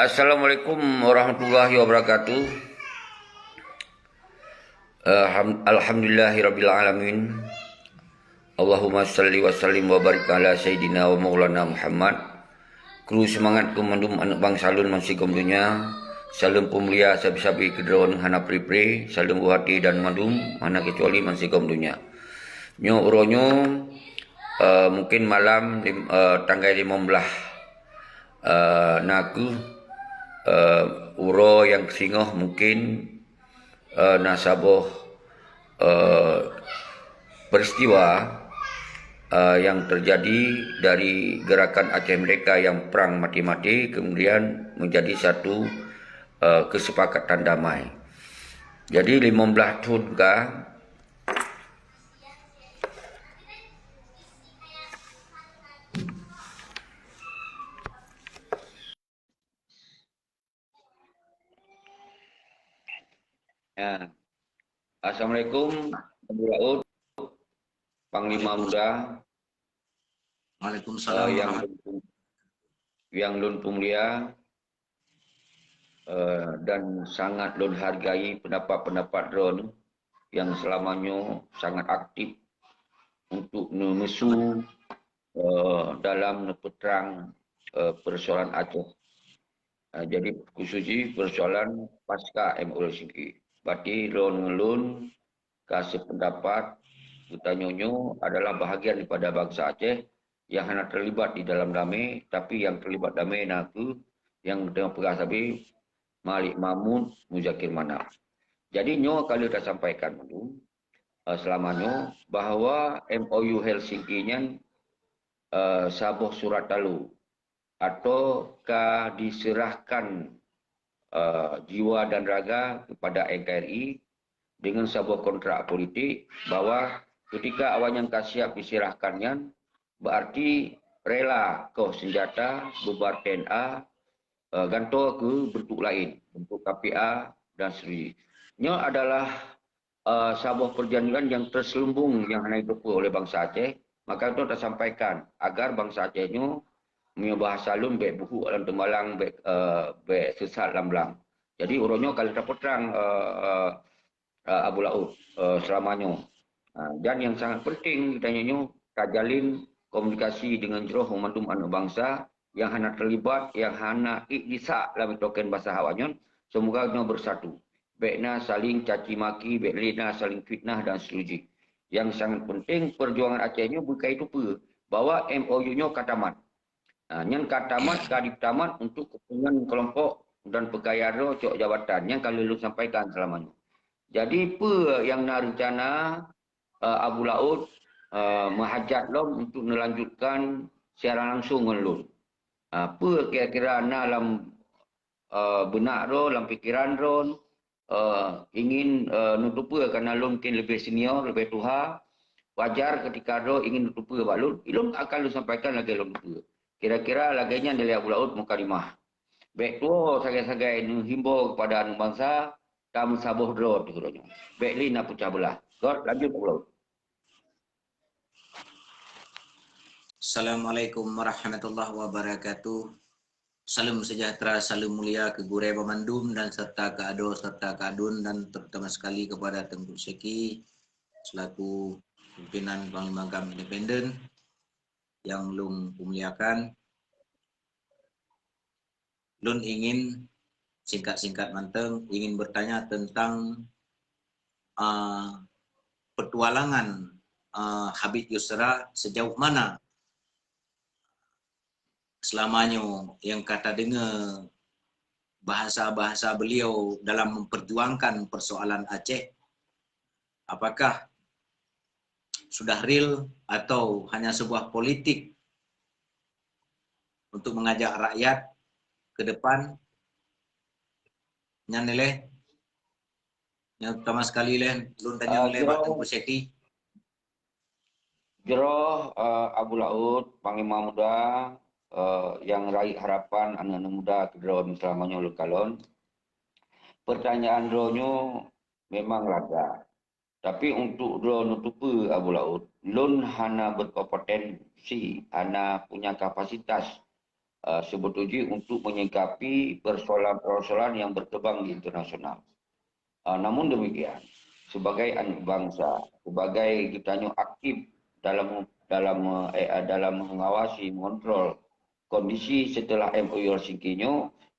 Assalamualaikum warahmatullahi wabarakatuh. Alhamdulillahirabbil alamin. Allahumma salli wa sallim wa barik ala sayyidina wa maulana Muhammad. Kru semangat kumandum anak bang salun mansikom dunia. Salam pemulia sabi-sabi kedron hana pri-pri, salam buhati dan mandum mana kecuali mansikom dunia. Nyo uronyo mungkin malam tanggal 15 naku uro yang singoh mungkin nasabah peristiwa yang terjadi dari gerakan Aceh Merdeka yang perang mati-mati kemudian menjadi satu kesepakatan damai. Jadi 15 tahun kah ya. Assalamualaikum Abu Laut, Panglima Muda. Waalaikumsalam. Yang Lun Pemulia dan sangat Lun hargai pendapat-pendapat Ron yang selamanya sangat aktif untuk memesu dalam peterang persoalan Aceh. Jadi khususnya persoalan pasca MOLCK. Berarti Lun kasih pendapat bertanyonyo adalah bahagian daripada bangsa Aceh yang hanya terlibat di dalam damai, tapi yang terlibat damai naku yang dengan perang sabi Malik Mahmud Muzakir Manaf. Jadi nyo kalau dah sampaikan dulu selamanya bahawa MOU Helsinki-nya sabuh surat talu atau diserahkan jiwa dan raga kepada NKRI dengan sebuah kontrak politik bahawa ketika awalnya siap diserahkannya berarti rela kau senjata bubar TNA gantung ke bentuk lain, bentuk KPA dan sebagainya. Ini adalah sebuah perjanjian yang terselubung yang hanya ditempuh oleh bangsa Aceh. Maka itu kita sampaikan agar bangsa Aceh ini punya bahasa lun baik buku dalam tembalang baik sesat lamlang. Jadi urunnya kalau kita perang Abu Laut selamanya. Dan yang sangat penting kita nyanyi kajalin komunikasi dengan jeroh memandum anak bangsa yang hanya terlibat, yang hanya iktisak dalam token bahasa Hawanyon, semoga kita bersatu. Baiknya saling caci maki, baiknya saling fitnah dan seterusnya. Yang sangat penting perjuangan Acehnya bukan itu pun bahwa MOU-nya katamat. Yang katamat kadiptamat untuk kepentingan kelompok dan pegawai cok jabatan yang kalau lu sampaikan selamanya. Jadi apa yang nak rencana Abu Laut menghajat lom untuk melanjutkan secara langsung dengan lom. Apa kira-kira nak dalam benak ron, dalam fikiran ron, ingin nutupa kerana lom mungkin lebih senior, lebih tua. Wajar ketika ron ingin nutupa Pak Lun, lom akan lu sampaikan lagi lom nutupa. Kira-kira laganya dari Abu Laut mukalimah. Baik tu sagai-sagai himbau kepada anak bangsa kamu sabuh drone tu sebenarnya. Baik li nak pecah belah. God lanjut Abu Laut. Assalamualaikum warahmatullahi wabarakatuh. Salam sejahtera, salam mulia ke Gurai Pemandum dan serta ke Ado serta ke Adun dan terutama sekali kepada Tengku Syeki selaku pimpinan Panglima Gam Independen yang Lung muliakan. Lun ingin singkat-singkat manteng ingin bertanya tentang petualangan Habib Yusra sejauh mana selamanya yang kata dengar bahasa-bahasa beliau dalam memperjuangkan persoalan Aceh, apakah sudah real atau hanya sebuah politik untuk mengajak rakyat ke depan? Yang nilai yang pertama sekali Lun tanya nilai Pak Tengku Syeki. Jeroh Abu Laut, Panglima Muda yang raih harapan anak-anak muda ke drone selamanya oleh kalon. Pertanyaan drone memang laga. Tapi untuk drone nutupu Abu Laut, Lun hana berkompetensi, hana punya kapasitas sebetulnya untuk menyikapi persoalan-persoalan yang berkembang di internasional. Namun demikian, sebagai anak bangsa, sebagai kita aktif dalam mengawasi, mengontrol kondisi setelah MOU Helsinki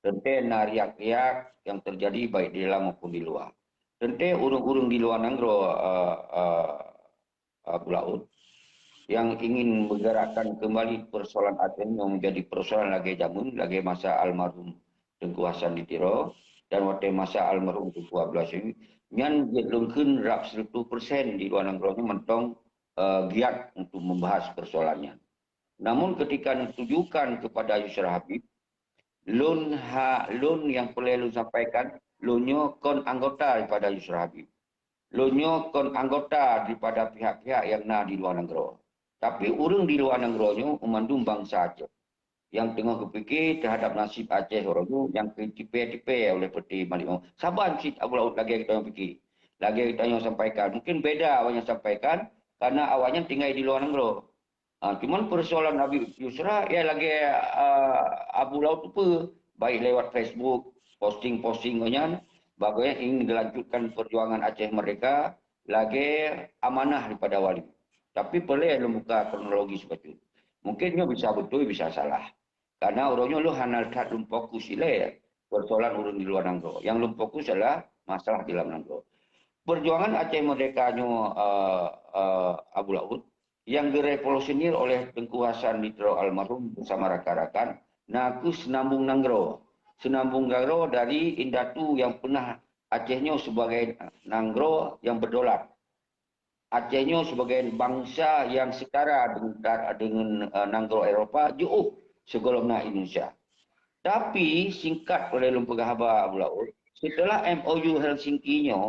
tentu riak-riak yang terjadi baik di dalam maupun di luar. Tentu urung-urung di luar nanggro Laut yang ingin menggerakkan kembali persoalan Aceh yang menjadi persoalan lagi jamun, lagi masa almarhum Tengku Hasan Ditiro dan waktu masa almarhum Tengku Ablas ini, yang jelungkeun rap 100% di luar negeri mentong giat untuk membahas persoalannya. Namun ketika ditujukan kepada Yusra Habib, lun yang perlu sampaikan, lunyo kon anggota daripada Yusra Habib. Lunyo kon anggota daripada pihak-pihak yang di luar negeri. Tapi orang di luar negeri memandung bangsa Aceh yang tengah berfikir terhadap nasib Aceh orang tu yang tipe-tipe oleh peti Malik. Sabar sikit Abu Laut lagi kita yang fikir. Lagi kita yang sampaikan. Mungkin beda awak yang sampaikan karena awaknya tinggal di luar negeri. Cuman persoalan Habib Yusra ya lagi Abu Laut tu apa? Baik lewat Facebook, posting-postingnya bagaimana ingin dilanjutkan perjuangan Aceh mereka lagi amanah daripada wali. Tapi boleh membuka kronologi seperti itu. Mungkinnya bisa betul, bisa salah. Karena orangnya lu hanal kat lum fokus ile persoalan urun di luar negeri. Yang lum fokus adalah masalah di dalam negeri. Perjuangan Aceh merdekanya Abu Laut yang direvolusionir oleh Tengku Hasan Ditiro almarhum bersama rakan-rakan naku senambung nanggro. Senambung nanggro dari Indatu yang pernah Acehnya sebagai nanggro yang berdolat. Acehnya sebagai bangsa yang setara dengan nanggro Eropah jauh sebelum Indonesia. Tapi singkat oleh Lembaga Haba Abu Laut, setelah MOU Helsinki-nya,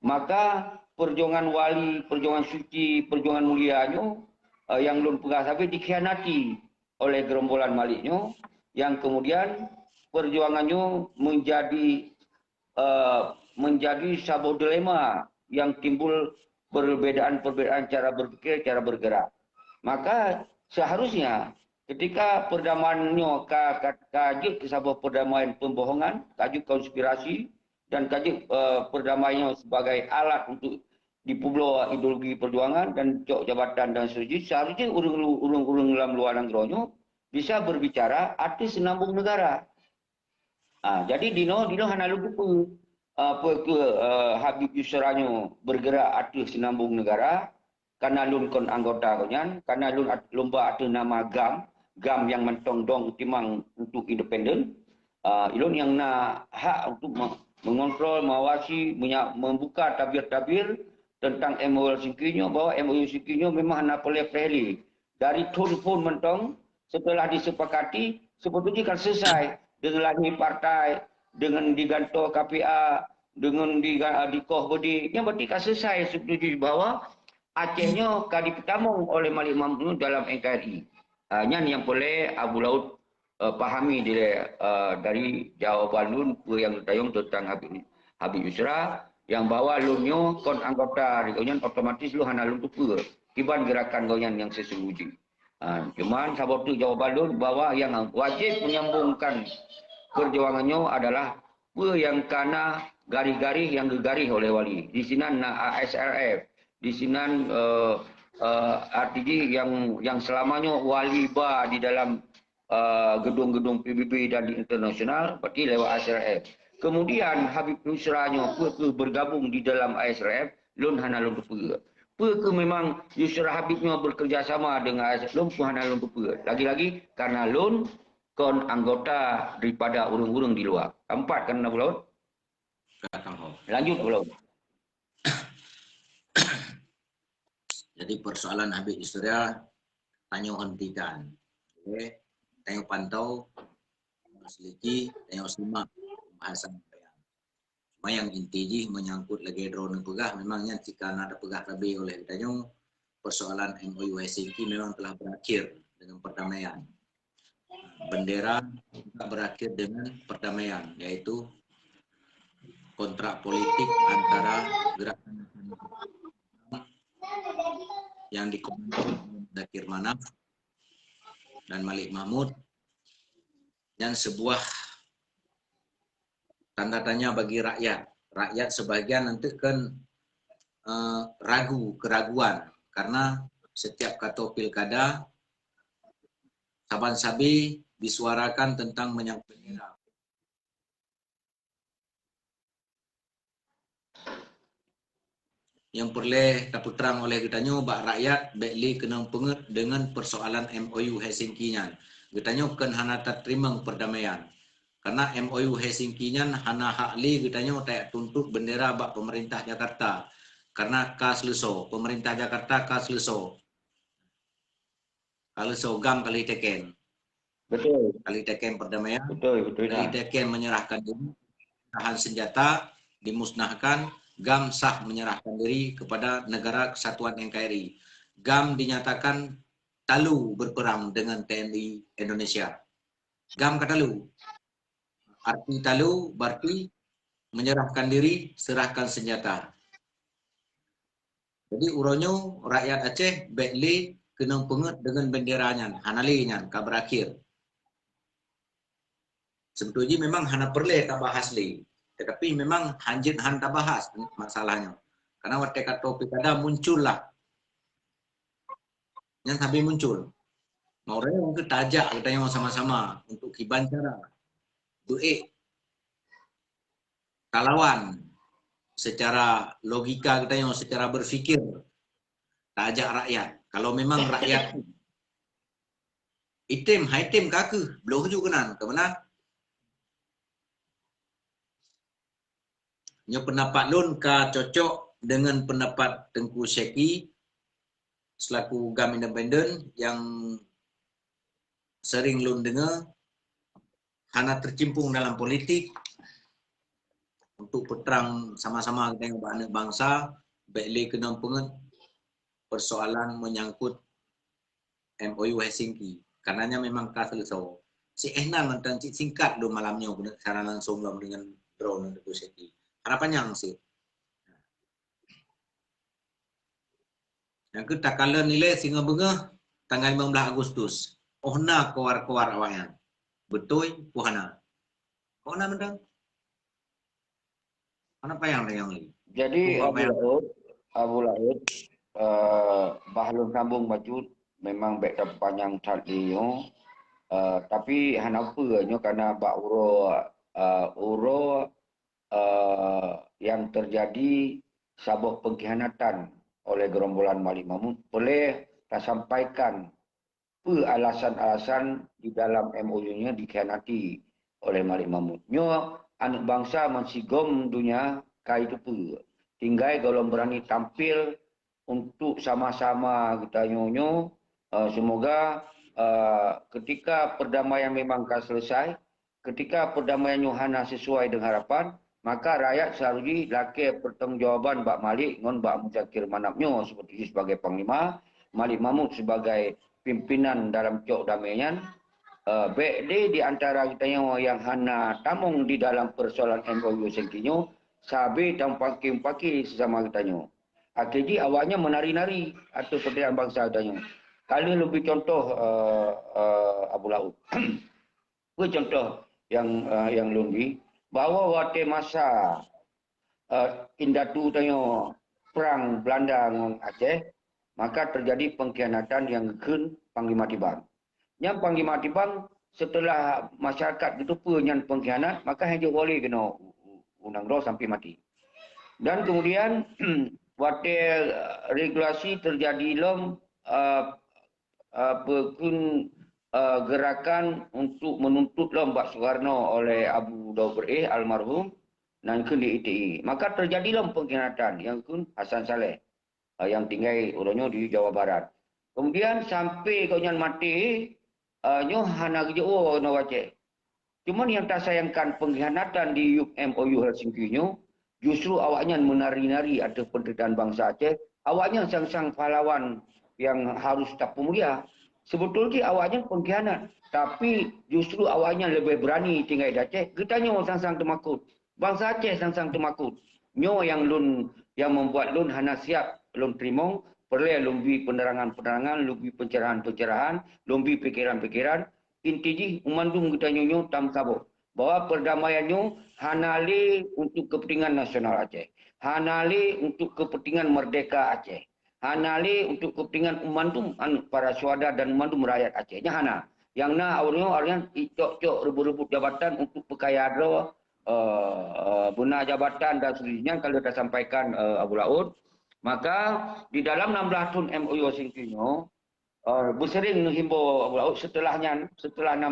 maka perjuangan wali, perjuangan suci, perjuangan mulianya yang Lembaga Haba dikhianati oleh gerombolan Maliknya, yang kemudian perjuangannya menjadi sebuah dilema yang timbul perbedaan-perbedaan cara berpikir, cara bergerak. Maka seharusnya ketika perdamaiannya kaji sebuah perdamaian pembohongan, kaji konspirasi dan kaji perdamaiannya sebagai alat untuk dipublio ideologi perjuangan dan cok jabatan dan seterusnya, seharusnya urung-urung dalam luar negerinya bisa berbicara arti senambung negara. Jadi Dino hanya lupa Habib Yusranya bergerak arti senambung negara karena lun kon anggota konyan, karena lun lomba ada nama GAM yang mentong dong timang untuk independen. Ilun yang nak hak untuk mengontrol, mengawasi, membuka tabir-tabir tentang MOU Helsinki-nya bahwa MOU Helsinki-nya memang nak pelih-pelih. Dari tun pun mentong setelah disepakati sebetulnya kan selesai dengan lahir partai, dengan diganto KPA, dengan dikoh bodi, yang berarti kan selesai sebetulnya bahwa Acehnya kali pertama oleh Malik Mahmud dalam NKRI. Yang boleh Abu Laut pahami dari jawaban lun yang tayung tentang Habib Yusra yang bawa lunyo kon anggota rekonyan otomatis lu hana lun tu tiban gerakan gonyan yang sesungguhnya. Cuman sabab tu jawaban lun bahwa yang wajib menyambungkan perjuangannya adalah yang kana garis-garis yang digaris oleh wali. Di sini ASRF. Di sini artinya yang selamanya waliba di dalam gedung-gedung PBB dan di internasional berarti lewat ASRF. Kemudian Habib Yusranya bergabung di dalam ASRF, lun hana lun kepuga. Ke memang Yusra Habibnya bekerjasama dengan ASRF, lun hana lun kepuga. Lagi-lagi karena lun kon anggota daripada urung-urung di luar. Empat kan Abu Laut? Lanjut Abu Laut. Jadi persoalan Habib Yusra tanya hentikan. Okay. Tanya pantau, seliki, tanya simak bahasan yang. Cuma yang inti menyangkut lagi drone pegah, memangnya jika ada pegah lebih oleh tanya persoalan MOU Helsinki memang telah berakhir dengan perdamaian. Bendera berakhir dengan perdamaian, yaitu kontrak politik antara gerakan yang dikomando Zakir Manaf dan Malik Mahmud dan sebuah tanda tanya bagi rakyat. Rakyat sebagian nanti kan keraguan karena setiap kata pilkada saban-sabi disuarakan tentang menyangkut bendera. Yang perlu terang oleh kitanya bak rakyat bekli kena penget dengan persoalan MOU Helsinki-nya. Kitanya kan hana terima perdamaian. Karena MOU Helsinki-nya hana hakli kitanya tak tuntut bendera bak pemerintah Jakarta. Karena kas leso, pemerintah Jakarta kas leso. Kalau sogam kali teken. Betul. Kali teken perdamaian. Betul, betul. Kali teken menyerahkan diri, tahan senjata, dimusnahkan. GAM sah menyerahkan diri kepada negara kesatuan NKRI. GAM dinyatakan talu berperang dengan TNI Indonesia. GAM kata talu. Arti talu berarti menyerahkan diri, serahkan senjata. Jadi uronyo rakyat Aceh bekli kena penget dengan benderanya, hanalinya, kabar akhir. Sebetulnya memang hana perle tak bahas li. Tetapi memang hanjit han tak bahas masalahnya. Karena waktu kata pilkada muncullah. Yang sampai muncul. Mau raya mungkin tajak katanya sama-sama untuk kiban cara. Duit. Kalawan. Secara logika katanya, secara berfikir. Tajak rakyat. Kalau memang rakyat item, haitem kake. Belum juga kenan. Kemana? Nya pendapat lun ka cocok dengan pendapat Tengku Syeki selaku GAM independen yang sering lun dengar hana tercimpung dalam politik untuk peterang sama-sama dengan anak bangsa bekli kena penget persoalan menyangkut MOU Helsinki karenanya memang selesai. Si Ehnan mantan singkat do malamnya secara langsung dengan drone Tengku Syeki. Harapannya sih. Yang kita kala nilai singa bengah tanggal 15 Agustus. Ohna kowar-kowar awaknya. Betul puhana. Ohna mendang. Apa yang lagi? Jadi Abu Laut bahalun sambung baju memang baik panjang tadinya. Tapi hanapa nyo karena bak uro yang terjadi sebuah pengkhianatan oleh gerombolan Malik Mahmud boleh tak sampaikan alasan-alasan di dalam MOU-nya dikhianati oleh Malik Mahmud. Nyo anak bangsa mensigom dunia kai itu pun tinggal kalau berani tampil untuk sama-sama kita nyonyo semoga ketika perdamaian memang akan selesai, ketika perdamaian Yohana sesuai dengan harapan, maka rakyat seharusnya laki pertanggungjawaban Mbak Malik ngon Mbak Muzakir Manapnyo seperti sebagai panglima, Malik Mahmud sebagai pimpinan dalam cok damaian. Baik di antara kita yang hana tamung di dalam persoalan MOU Sengkinyo, sabi dan paki sesama kita nyo. Akhirnya awaknya menari-nari atau perdian bangsa kita nyo. Kali lebih contoh Abu Laut. Contoh yang lundi bahawa waktu masa Indatu tanya perang Belanda dengan Aceh, maka terjadi pengkhianatan yang gen Panglima Tibang. Yang Panglima Tibang setelah masyarakat itu punya pengkhianat, maka hanya boleh kena undang roh sampai mati. Dan kemudian waktu regulasi terjadi lom gerakan untuk menuntut Mbak Soekarno oleh Abu Daud almarhum dan ke di ITI. Maka terjadilah pengkhianatan yang kun Hasan Saleh yang tinggal orangnya di Jawa Barat. Kemudian sampai kau nyan mati, nyo hana gejo no wace. Cuman yang tak sayangkan pengkhianatan di MOU Helsinki nyo, justru awaknya menari-nari ada penderitaan bangsa Aceh. Awaknya sang-sang pahlawan yang harus tak pemulia. Sebetulnya awaknya pengkhianat. Tapi justru awaknya lebih berani tinggal di Aceh. Kita nyo sang-sang temakut. Bangsa Aceh sang-sang temakut. Nyo yang membuat lun hana siap lun terimong. Perlu lebih penerangan-penerangan, lebih pencerahan-pencerahan, lebih pikiran-pikiran. intiji umandum kita nyonyo tam sabo. Bahwa perdamaiannya hanali untuk kepentingan nasional Aceh. Hanali untuk kepentingan merdeka Aceh. Hanali untuk kepentingan umandum para syuhada dan umandum rakyat Aceh. Nya hana. Yang na awalnya icok-cok rebut-rebut jabatan untuk pekayaan guna jabatan dan seterusnya kalau kita sampaikan Abu Laut. Maka di dalam 16 tahun MOU Singkino bersering menghimbau Abu Laut setelah 16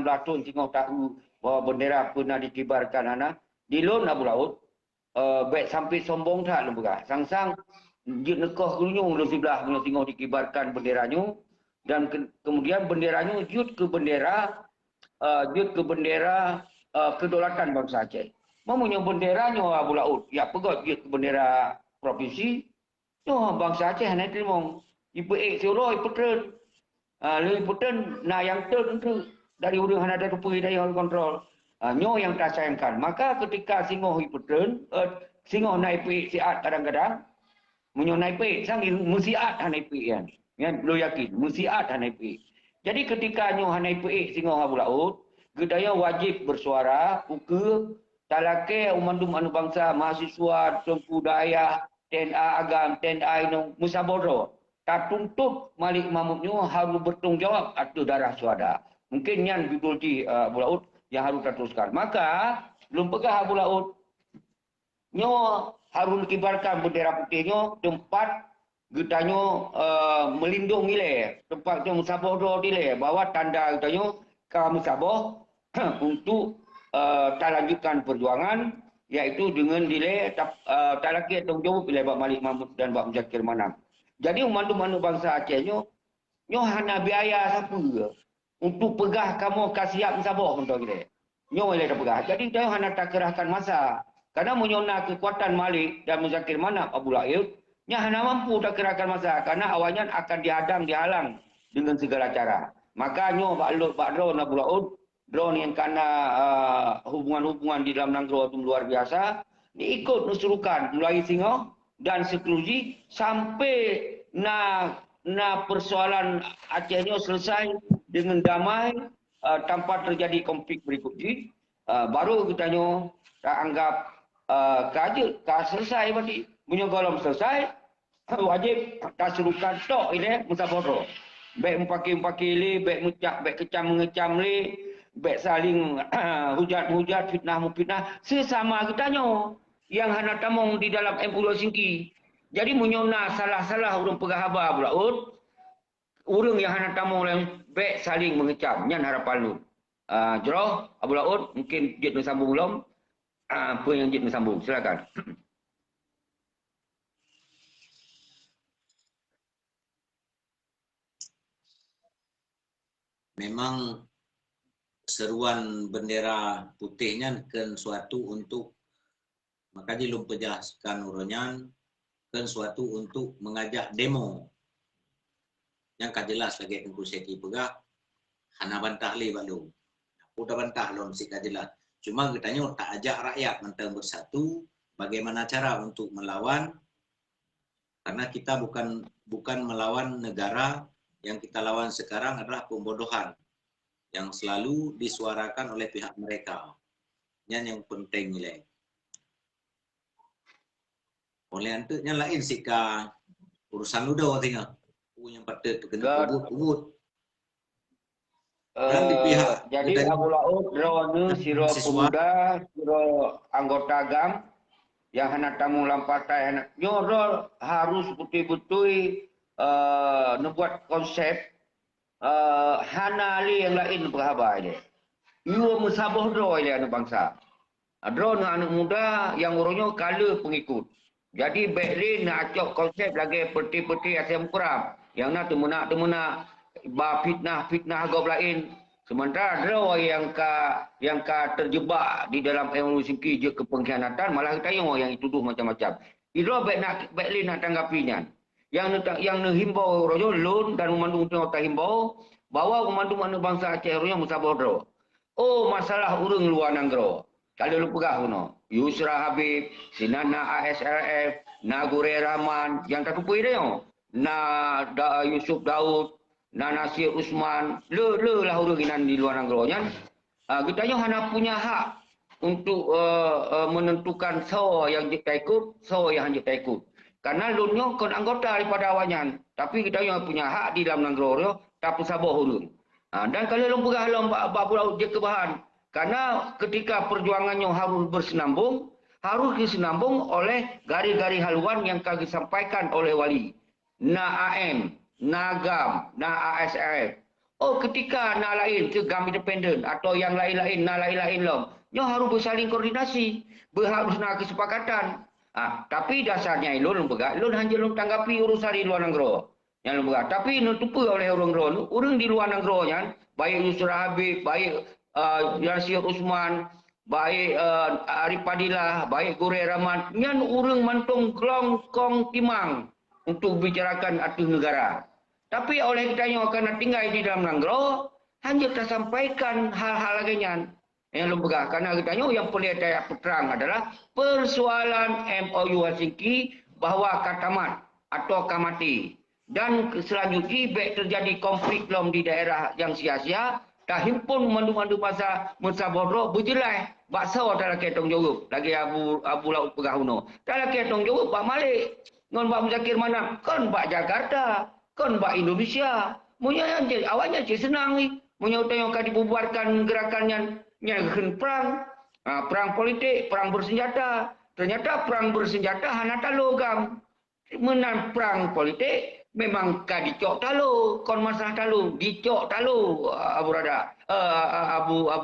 tahun tengok tahu bahawa bendera pernah dikibarkan anak di lon Abu Laut baik sampai sombong tak lembaga sang-sang dia nekah kunyung di sebelah punya tengok dikibarkan benderanya dan kemudian benderanya jut ke bendera kedaulatan bangsa Aceh. Mempunyai benderanya Abu Laut ya pegot jut ke bendera provinsi. No, bangsa Aceh nak terima. Ibu suruh ibu tren. Ibu tren na yang tentu dari urang ada rupai daya kontrol. Nyo yang tak sayangkan. Maka ketika singoh ibu tren, singoh naik siat kadang-kadang menyo naik sang musiat naik kan. Kan lo yakin musiat naik. Jadi ketika nyo naik singoh Abu Laut, gedaya wajib bersuara, uke talake umandum anu bangsa mahasiswa tempu daya TNA agam, TNA ino musaboro. Tak tuntut Malik Mahmudnya harus bertanggung jawab atas darah suada. Mungkin yang judul di Abu Laut yang harus teruskan. Maka belum pegah Abu Laut nyo harus kibarkan bendera putihnya tempat getanya melindung nilai. Tempatnya musaboro nilai bahawa tanda getanya ke musaboro untuk tak lanjutkan perjuangan iaitu dengan nilai tak lagi tanggung jawab bila Pak Malik Mahmud dan Pak Muzakir Manam. Jadi umandu-mandu bangsa Aceh nyo hana biaya siapa untuk pegah kamu kasiap Sabah untuk kita. Nyo boleh dah pegah. Jadi kita hana tak kerahkan masa. Karena menyona kekuatan Malik dan Muzakir Manam Abu Laut, nya hana mampu tak kerahkan masa karena awalnya akan dihalang dengan segala cara. Maka nyo Pak Drone Abu Laut drone yang karena hubungan-hubungan di dalam Nanggro itu luar biasa, diikut nusurukan mulai Singoh dan seterusnya sampai persoalan Acehnya selesai dengan damai tanpa terjadi konflik berikutnya. Baru kita anggap kerja selesai berarti menyogolom selesai wajib tak suruhkan tok ini musaboro. Baik empaki-empaki li, baik mucak, baik kecam mengecam li, baik saling hujat-hujat, fitnah-mufitnah sesama kita yang hana tamong di dalam MOU Singki. Jadi menyona salah-salah urang pegahaba Abu Laut, urang yang hana tamong yang baik saling mengecam. Nyan harapan lu. Jero Abu Laut mungkin dia nak sambung belum? Apa yang dia nak sambung? Silakan. Memang seruan bendera putihnya kan suatu untuk maka belum penjelaskan uronyan kan suatu untuk mengajak demo yang kan jelas lagi tengku seki pegah hana bantah li balu udah bantah lom sik jelas cuma katanya tak ajak rakyat mentang bersatu bagaimana cara untuk melawan karena kita bukan melawan negara. Yang kita lawan sekarang adalah pembodohan yang selalu disuarakan oleh pihak mereka. Yang penting nilai. Oleh itu, yang lain sika urusan luda tinggal. Yang patut kena ubud. Jadi Abu Laut, drone, siro pemuda, siro anggota GAM, yang hendak tamu lampatai, nyorol harus betul-betul membuat konsep hanali yang lain berhabar dia. Ia musabah draw dia anak bangsa. Draw anak muda yang orangnya kala pengikut. Jadi Berlin nak acok konsep lagi peti-peti Asean Kuram. Yang nak temuna fitnah agak lain. Sementara draw yang terjebak di dalam MOU Singki je kepengkhianatan malah kita yang dituduh macam-macam. Draw Berlin nak tanggapinya. Yang himbau rojo lun dan memandung tengok himbau bahawa memandung mana bangsa Aceh rojo musabah. Oh masalah urang luar Nanggro. Kalau lu pegah kuno, Yusra Habib, Sinana ASLF, Nagure Rahman, yang tak tupui dia. Yusuf Daud, Nasir Usman, le lah orang di luar negara. Kita hanya punya hak untuk menentukan so yang kita ikut, so yang kita ikut. Karena lunyo kon anggota daripada awanyan, tapi kita yang punya hak di dalam negara tak pesabah urun. Dan kalau lom pegah lom bab laut je kebahan. Karena ketika perjuangannya harus bersenambung, harus disenambung oleh garis-garis haluan yang kami sampaikan oleh wali. Na AM, na GAM, na ASRF. Oh, ketika na lain ke GAM independen atau yang lain-lain, na lain-lain lom, nyo harus bersaling koordinasi, berharus na kesepakatan. Tapi dasarnya ilun begak, ilun hanya ilun tanggapi urusan di luar negara. Yang lembaga. Tapi nutupi oleh orang di luar negara, baik Yusra Habib, baik Nasir Usman, baik Arif Padilah, baik Gure Rahman, yang orang mantung kelong kong timang untuk bicarakan atas negara. Tapi oleh kita yang akan tinggal di dalam negara, hanya kita sampaikan hal-hal lainnya yang lembaga. Karena kita yang perlu saya terang adalah persoalan MOU Helsinki bahawa katamat atau kamati. Dan selanjutnya baik terjadi konflik lom di daerah yang sia-sia, dah himpun mandu-mandu masa bodoh berjelas baksa dalam ketong jawab lagi Abu Laut Pegahuno. Dalam ketong jawab Pak Malik, ngon Pak Muzakir Manam, kon Pak Jakarta, kon Pak Indonesia. Munya yang awalnya cik senang ni, munya utang yang dibubarkan gerakannya yang perang, perang politik, perang bersenjata. Ternyata perang bersenjata hanya logam. Menang perang politik memang dicok talu, kon masalah talu, dicok talu Abu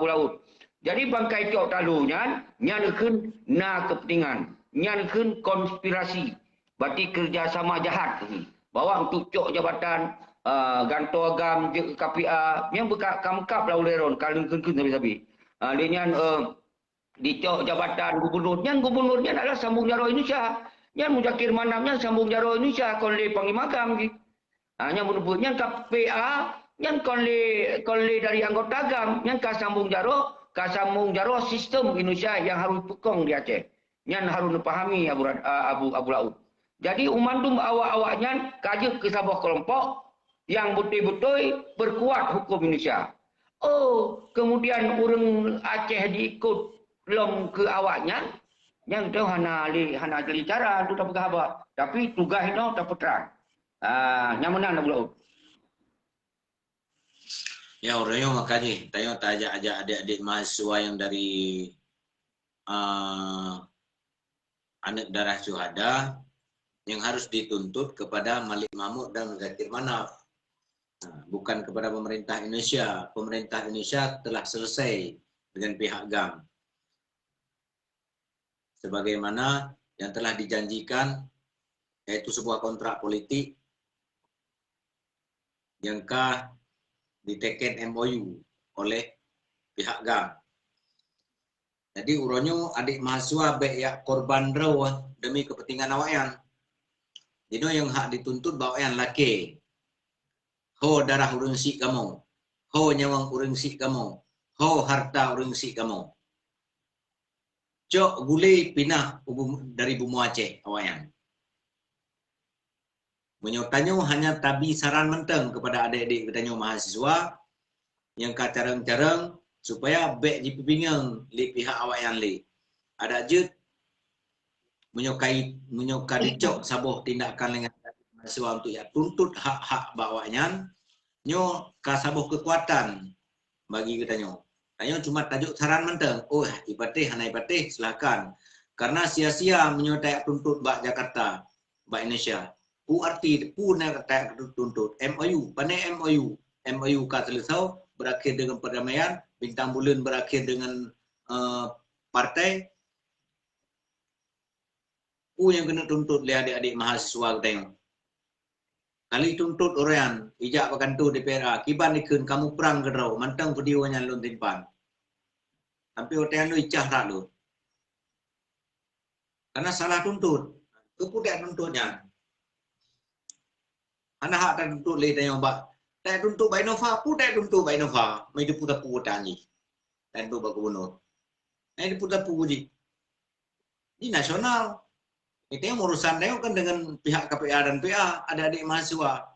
Laut. Jadi bangkai cok talunya nyanakeun na kepentingan, nyanakeun konspirasi. Berarti kerjasama jahat bawa untuk cok jabatan ganto agam KPA yang bekak-kamkap lah uleron kalau keun sabi-sabi. Dia dicok jabatan gubernurnya adalah sambung jaro Indonesia. Yang Muzakir Manamnya sambung jaro Indonesia konle panglima GAM gitu. Yang menyebutnya KPA yang konle dari anggota GAM yang kasambung jaro sistem Indonesia yang harus pekong di Aceh. Yang harus dipahami Abu Laut. Jadi umandum awak-awaknya kaji ke sebuah kelompok yang betul-betul berkuat hukum Indonesia. Oh, kemudian orang Aceh diikut lom ke awaknya. Yang itu hana jeli cara tu tak apa. Tapi tugas itu tak terang. Yang menang Abu Laut. Ya orangnya makanya tanya ajak adik-adik mahasiswa yang dari anak darah syuhada yang harus dituntut kepada Malik Mahmud dan Muzakir Manaf. Bukan kepada pemerintah Indonesia. Pemerintah Indonesia telah selesai dengan pihak GAM. Sebagaimana yang telah dijanjikan, yaitu sebuah kontrak politik yang diteken MOU oleh pihak GAM. Jadi uronyo adik mahasiswa baik ya korban raw demi kepentingan awayan. Jadi yang hak dituntut bawayan laki. Ho darah urang si kamu. Ho nyawang urang si kamu. Ho harta urang si kamu. Cok gulai pinah dari Bumi Aceh awayan. Menyotanya hanya tabi saran menteng kepada adik-adik katanya mahasiswa yang kacareng-careng supaya baik dipingang li pihak awayan li. Ada je menyukai cok sabuh tindakan dengan mahasiswa untuk ya tuntut hak-hak bawanya nyo kasabuh kekuatan bagi katanya. Tanya cuma tajuk saran menteng. Oh, ipatih, hana ipatih, silakan. Karena sia-sia menyertai tuntut Bak Jakarta, Bak Indonesia. Pu arti, pu nak tuntut. MOU, pandai MOU. MOU Katelisau berakhir dengan perdamaian, Bintang Bulan berakhir dengan partai. Pu yang kena tuntut oleh adik-adik mahasiswa katanya. Kali tuntut orang, ijak bakantu DPRA, kiban ikun kamu perang ke rau, mantang videonya lun timpan. Tapi orang lu icah tak lu. Karena salah tuntut. Kepudak tuntutnya. Anak hak tak tuntut leh tanya mbak. Tak tuntut Baik Nova, pun tak tuntut Baik Nova. Mai dia putar pugu tangi. Dan tu bak gubernur. Mai dia putar pugu ji. Ini nasional. Itu yang urusan dia kan dengan pihak KPA dan PA, ada adik mahasiswa.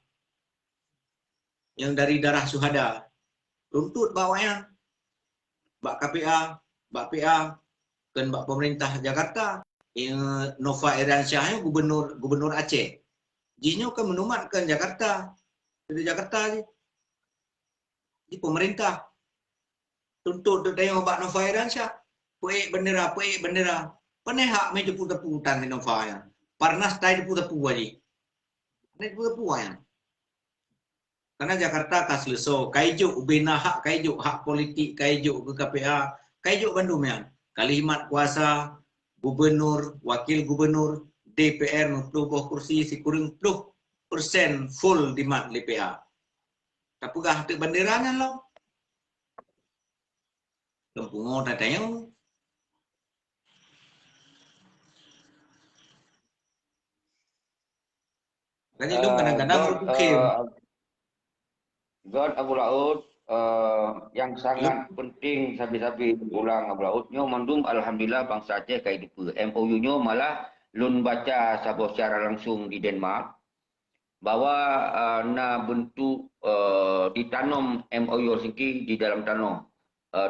yang dari darah syuhada. Tuntut bawahnya, bak KPA, bak PA, kan bak pemerintah Jakarta, Nova Iriansyah gubernur Aceh. Jinyo kan menumatkan Jakarta, dari Jakarta di pemerintah. Tuntut tengok bak Nova Iriansyah, puik bendera. Panai hak main tepu-tepu tan di Nova ya. Parnas tai tepu-tepu aja. Ini tepu-tepu ya. Karena Jakarta kas leso, kaijuk ubina hak kaijuk hak politik kaijuk ke KPA, kaijuk Bandung ya. Kalimat kuasa gubernur, wakil gubernur, DPR 20 kursi si kurang 10% full di mat LPA. Tapi gak hati banderanya lo. Lempungo tatanya. Makanya lu kadang-kadang lu bukim. God Abu Laut yang sangat penting sabi-sabi ulang Abu Laut nyo mandum alhamdulillah bangsa Aceh kai dipe. MOU nyo malah lun baca sabo secara langsung di Denmark bahwa na bentuk ditanam MOU singki di dalam tanah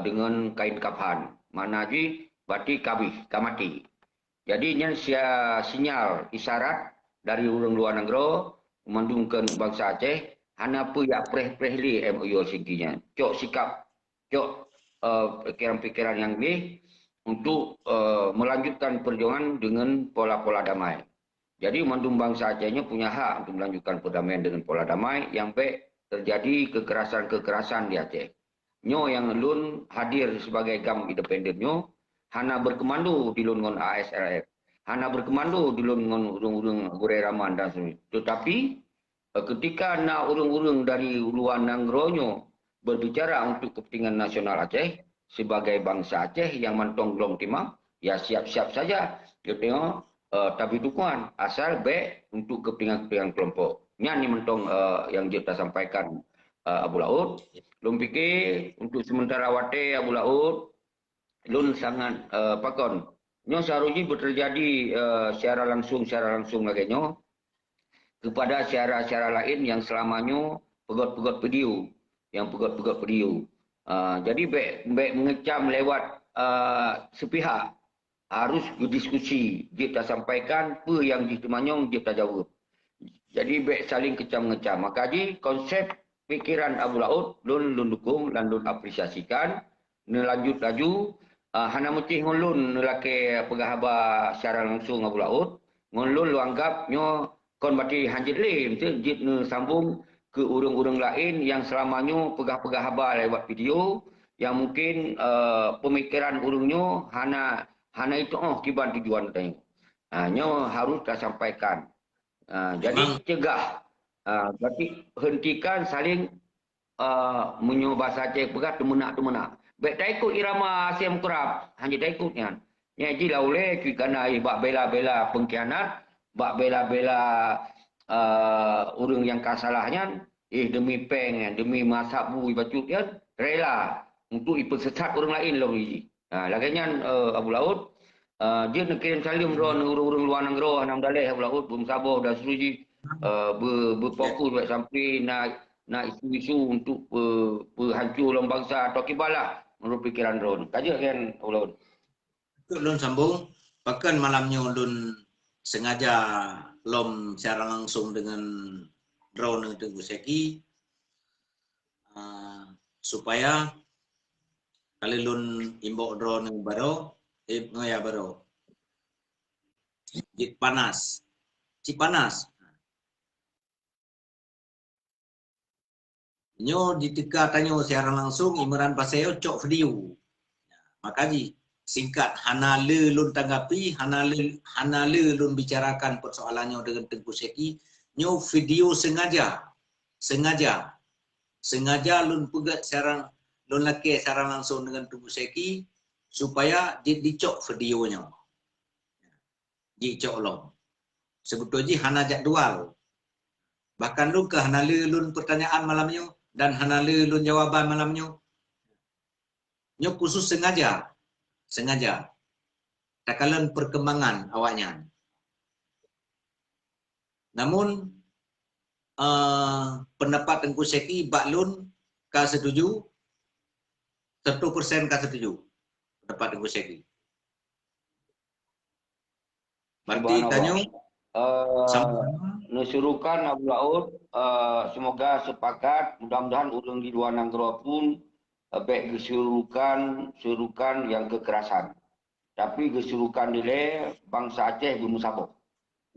dengan kain kaphan. Mana ji berarti kamati. Jadi nya sinyal isyarat dari orang luar negara memandungkan bangsa Aceh hana pu ya preh-prehli MOU singkinya. Cok sikap, cok pikiran-pikiran yang ni untuk melanjutkan perjuangan dengan pola-pola damai. Jadi mandung bangsa Acehnya punya hak untuk melanjutkan perdamaian dengan pola damai yang baik terjadi kekerasan-kekerasan di Aceh. Nyo yang lun hadir sebagai gam independen nyo hana berkomando di lun ngon ASRF. Hana berkomando di lun ngon urung-urung Gurei Raman dan sebagainya. Tetapi ketika na urung-urung dari luar nangronyo berbicara untuk kepentingan nasional Aceh sebagai bangsa Aceh yang mantong belum timang, ya siap-siap saja. Dia tengok tapi dukungan asal baik untuk kepentingan kelompok. Ini mentong yang kita sampaikan Abu Laut. Lum fikir untuk sementara wate Abu Laut, lun sangat pakon. Nyo seharusnya terjadi secara langsung lagi nyo kepada syarat-syarat lain yang selamanya pegot-pegot video, jadi baik mengecam lewat sepihak. Harus berdiskusi, kita sampaikan apa yang ditemanyong, kita jawab. Jadi baik saling kecam-ngecam. Maka di konsep pikiran Abu Laut, lun dukung dan lun apresiasikan. Nelanjut laju, hana mesti ngulun lelaki pegahaba secara langsung Abu Laut. Ngulun lu anggap nyo kon berarti hanjit lim, jit sambung ke urung-urung lain yang selamanya pegah-pegahaba lewat video, yang mungkin pemikiran urungnya hana itu kiban tujuan tadi. Nyo harus kita sampaikan. Jadi cegah. Berarti hentikan saling menyoba saja pegat temenak. Baik tak ikut irama Asim Kurab. Hanya tak ikutnya. Jadi laule kerana bak bela-bela pengkhianat, bak bela-bela orang yang kasalahnya, demi peng, demi masabu ibacut kan, rela untuk sesat orang lain lah. Laganya Abu Laut, dia nak kirim salim orang-orang luar negara, anam dalih Abu Laut, belum sabar dah seruji berfokus sampai nak isu-isu untuk berhancur dalam bangsa atau kibalah menurut fikiran Ron. Kaja kan Abu Laut. Lun sambung, bahkan malamnya lun sengaja lom secara langsung dengan drone Tengku Seki supaya kali lun imbau drone yang baru ngaya baru Cipanas nyo ditika tanyo secara langsung Imran Paseo cok video makaji singkat hanale lun tanggapi hanale lun bicarakan persoalannya dengan Tengku Seki nyo video sengaja lun pegat sekarang lun laki secara langsung dengan Tengku Seki supaya dicok videonya dicok lo sebetulnya hana jadwal bahkan lun ke hanale lun pertanyaan malamnya dan hanale lun jawaban malamnya nyo khusus sengaja takalan perkembangan awaknya. Namun pendapat Tengku Seki baklun ka setuju 1% ka setuju pendapat Tengku Seki. Berarti tanyo Nusurukan Abu Laut semoga sepakat, mudah-mudahan urang di luar negara pun baik surukan yang kekerasan. Tapi kesurukan nilai bangsa Aceh bermusabah.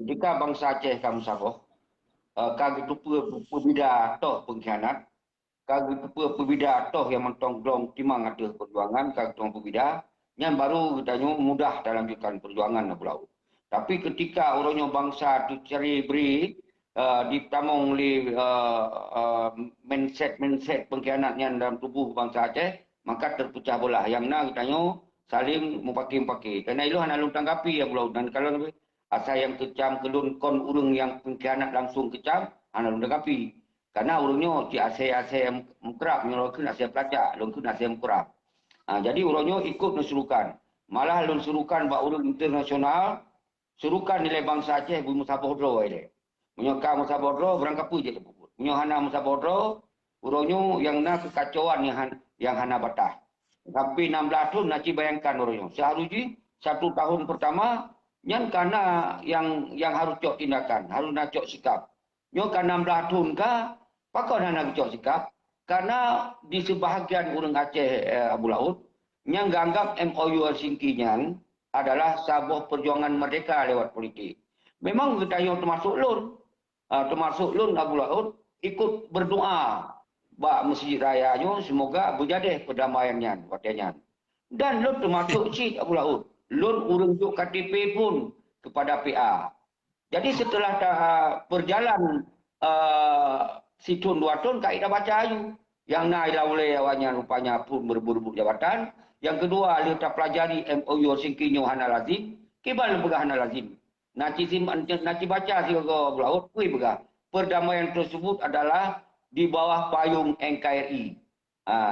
Jika bangsa Aceh kamu musabah, kagak tu perbeda toh pengkhianat, kagak tu perbeda toh yang mentongglong timang ada perjuangan, kagak tu perbeda, yang baru kita mudah dalam lanjutkan perjuangan Abu Laut. Tapi ketika orangnya bangsa tu cari beri ditamong oleh mindset pengkhianatnya dalam tubuh bangsa Aceh, maka terpecah belah. Yang nak kita saling mempaki-paki. Kerana itu hanya tanggapi Abu Laut. Dan kalau asal yang kecam kelun kon urung yang pengkhianat langsung kecam, hanya tanggapi. Karena urungnya di asal yang mengkerap, nyolokkan asal pelacak, lungkun asal mengkerap. Jadi urungnya ikut mensurukan. Malah lun surukan buat urung internasional, surukan nilai bangsa Aceh bu Musabodro ini. Menyokak Musabodro berangkat je lebut. Menyohana Musabodro, urungnya yang nak kekacauan yang hana batah. Tapi 16 tahun nak bayangkan orangnya. Seharusnya 1 tahun pertama yang karena yang harus cok tindakan, harus nak cok sikap. Nyo kan 16 tahun kah? Pakon nak cok sikap? Karena di sebahagian orang Aceh Abu Laut yang anggap MOU Helsinki-nya adalah sebuah perjuangan merdeka lewat politik. Memang kita yang termasuk lun Abu Laut ikut berdoa bak masjid rayanya semoga berjadeh perdamaiannya waktunya. Dan lun termasuk Cik Abu Laut. Lun urung juk KTP pun kepada PA. Jadi setelah berjalan situn 2 tahun kaidah baca ayu. Yang naik oleh awalnya rupanya pun berburu jabatan. Yang kedua, dia tak pelajari MOU Helsinki hana lazim. Kibal begah hana lazim. Naci baca si Abu Laut, kui begah. Perdamaian tersebut adalah di bawah payung NKRI.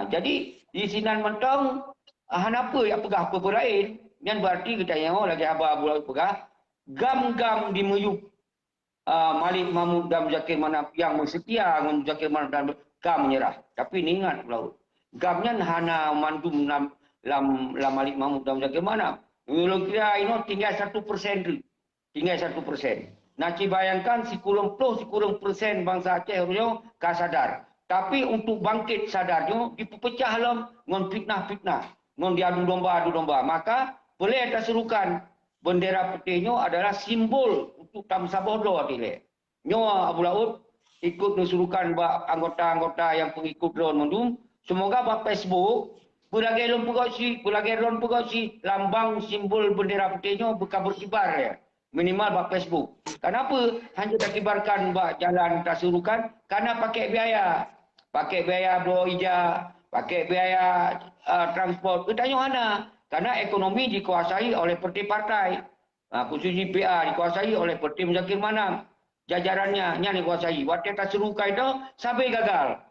Jadi di sinan mentong hanapa yang pegah apa lain. Yang berarti kita yang lagi haba Abu Laut pegah gam-gam dimuyuk Malik Mahmud dan Muzakir Manaf yang bersetia dengan Muzakir Manaf dan gam menyerah. Tapi ni ingat Abu Laut. Gamnya hana mandum lam Malik Mahmud dan Muzakir Manaf. Kalau kira ini tinggal 1% tu. Tinggal 1%. Nak bayangkan si kurang persen bangsa Aceh harusnya sadar. Tapi untuk bangkit sadarnya, dipecah dalam dengan fitnah-fitnah. Dengan diadu domba. Maka boleh ada serukan. Bendera putihnya adalah simbol untuk Tamsabodo atile. Nyo Abu Laut ikut serukan anggota-anggota yang pengikut drone mendum. Semoga buat Facebook, pelagi lon pegawai lambang simbol bendera putihnya bukan berkibar ya. Minimal buat Facebook. Kenapa hanya tak kibarkan buat jalan tasurukan? Karena pakai biaya. Pakai biaya bawa ijah, pakai biaya transport. Tanya mana? Karena ekonomi dikuasai oleh partai-partai. Khususnya PA dikuasai oleh Parti Muzakir Manaf. Jajarannya yang dikuasai. Waktu tasurukan itu sampai gagal.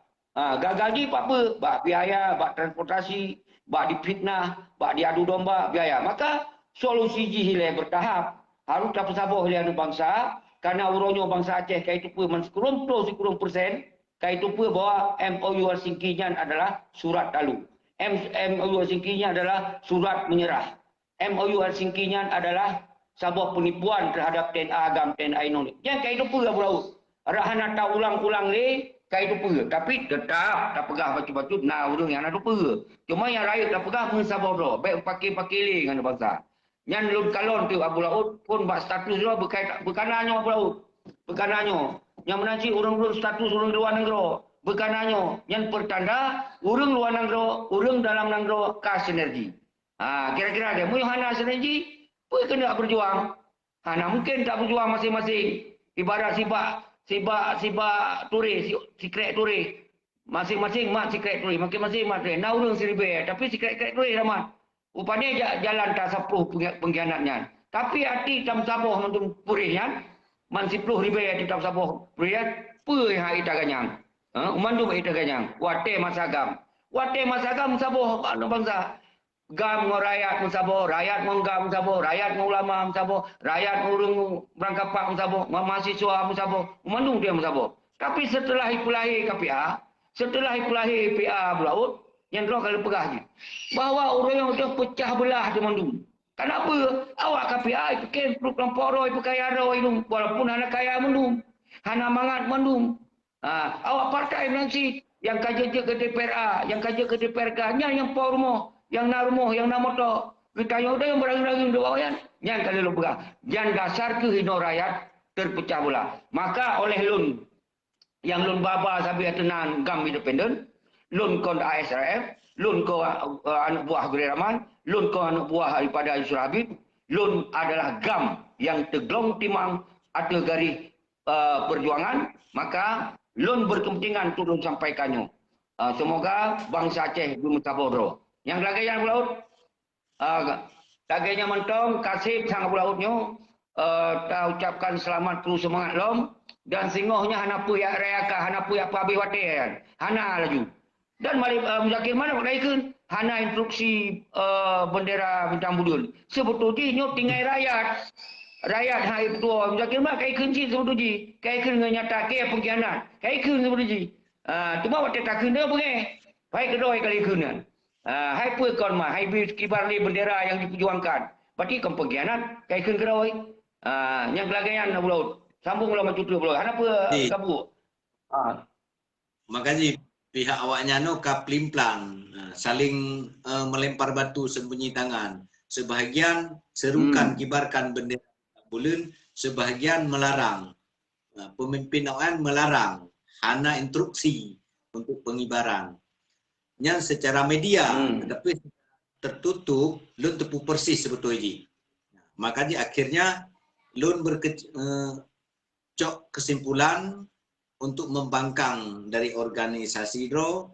Gagal ni apa? Bak biaya, bak transportasi, bak difitnah, bak diadu domba, biaya. Maka solusi jihilai bertahap. Harus tak bersabar oleh anu bangsa. Karena urangnya bangsa Aceh kait itu pun sekurang persen. Kait itu pun bahawa MOU Helsinki-nya adalah surat talu. MOU Helsinki-nya adalah surat menyerah. MOU Helsinki-nya adalah sebuah penipuan terhadap TNA agam TNA Indonesia. Yang kait itu pun Abu Laut. Rahana tak ulang-ulang le, kait itu pun. Tapi tetap tak pegah batu-batu. Nah, urang yang ada pun. Cuma yang rakyat tak pegah mensabar dah. Baik pakai-pakai le dengan bangsa. Yang lun kalon tu Abu Laut pun buat status dia berkananya Abu Laut. Berkananya. Yang menanci orang status orang luar negara. Berkananya. Yang pertanda orang luar negara, orang dalam negara kas sinergi. Kira-kira dia. Mui hana sinergi, pun kena berjuang. Hana mungkin tak berjuang masing-masing. Ibarat sibak turis, secret turis. Masing-masing mak secret turis. Masing-masing mak turis. Nah orang seribu. Tapi secret turis ramah. Rupanya jalan tak sapuh pengkhianatnya. Tapi hati tam sabuh untuk purihnya. Man 10 ribu hati tam sabuh purihnya. Puih hati taganyang. Umandu hati taganyang. Wate masagam. Wate masagam sabuh anu bangsa. Gam ngo rakyat sabuh. Rakyat menggam sabuh. Rakyat ulama sabuh. Rakyat urung berangkapak sabuh. Mahasiswa sabuh. Umandu dia sabuh. Tapi setelah ipulahir KPA, setelah ipulahir PA Belaut, yang telah kali pegahnya, bahawa orang yang sudah pecah belah di Mandum. Kenapa? Awak KPA itu kan kelompok roy kaya roy itu, walaupun anak kaya Mandum, anak mangat Mandum. Awak partai nanti yang kaji ke DPRA, yang kaji ke DPRK, yang pormo, yang narumo, yang namoto. Kita yang udah yang berang-berang di bawah yang kali lu pegah. Yang dasar kehino rakyat terpecah belah. Maka oleh Lun, yang Lun Baba sampai tenan GAM independen, Lun kon ASRF, Lun ko anak buah Guri Rahman, Lun ko anak buah daripada Yusuf Habib, Lun adalah GAM yang teglong timang atau garis perjuangan, maka Lun berkepentingan turun sampaikannya. Semoga bangsa Aceh bermutaboro. Yang lagi yang laut, laganya mentong, kasih sang lautnya, kita ucapkan selamat terus semangat lom, dan singohnya hanapu ya rayaka, hanapu ya pabi wate, hana laju. Dan mari Muzakir mana nak naikkan? Hana instruksi bendera bintang budul. Sebetulnya tinggal rakyat. Rakyat hai tua Muzakir mana kai kunci sebetulnya. Kai kun nyata ke pengkhianat. Kai kun sebetulnya. Cuma waktu tak kun dia pergi. Hai kedoi kali kunan. Hai pun kon mah, hai kibar ni bendera yang diperjuangkan. Berarti kan pengkhianat. Kai kun kedoi. Yang belakangnya nak laut. Sambunglah macam tu bro. Kenapa kabur? Makasih. Pihak awaknya no kaplimplang, saling melempar batu sembunyi tangan. Sebahagian serukan kibarkan bendera bulan, sebahagian melarang. Pemimpin awak melarang, hana instruksi untuk pengibaran. Yang secara media, tapi tertutup, lun tepu persis sebetulnya. Makanya akhirnya lun cok kesimpulan untuk membangkang dari organisasi DRO.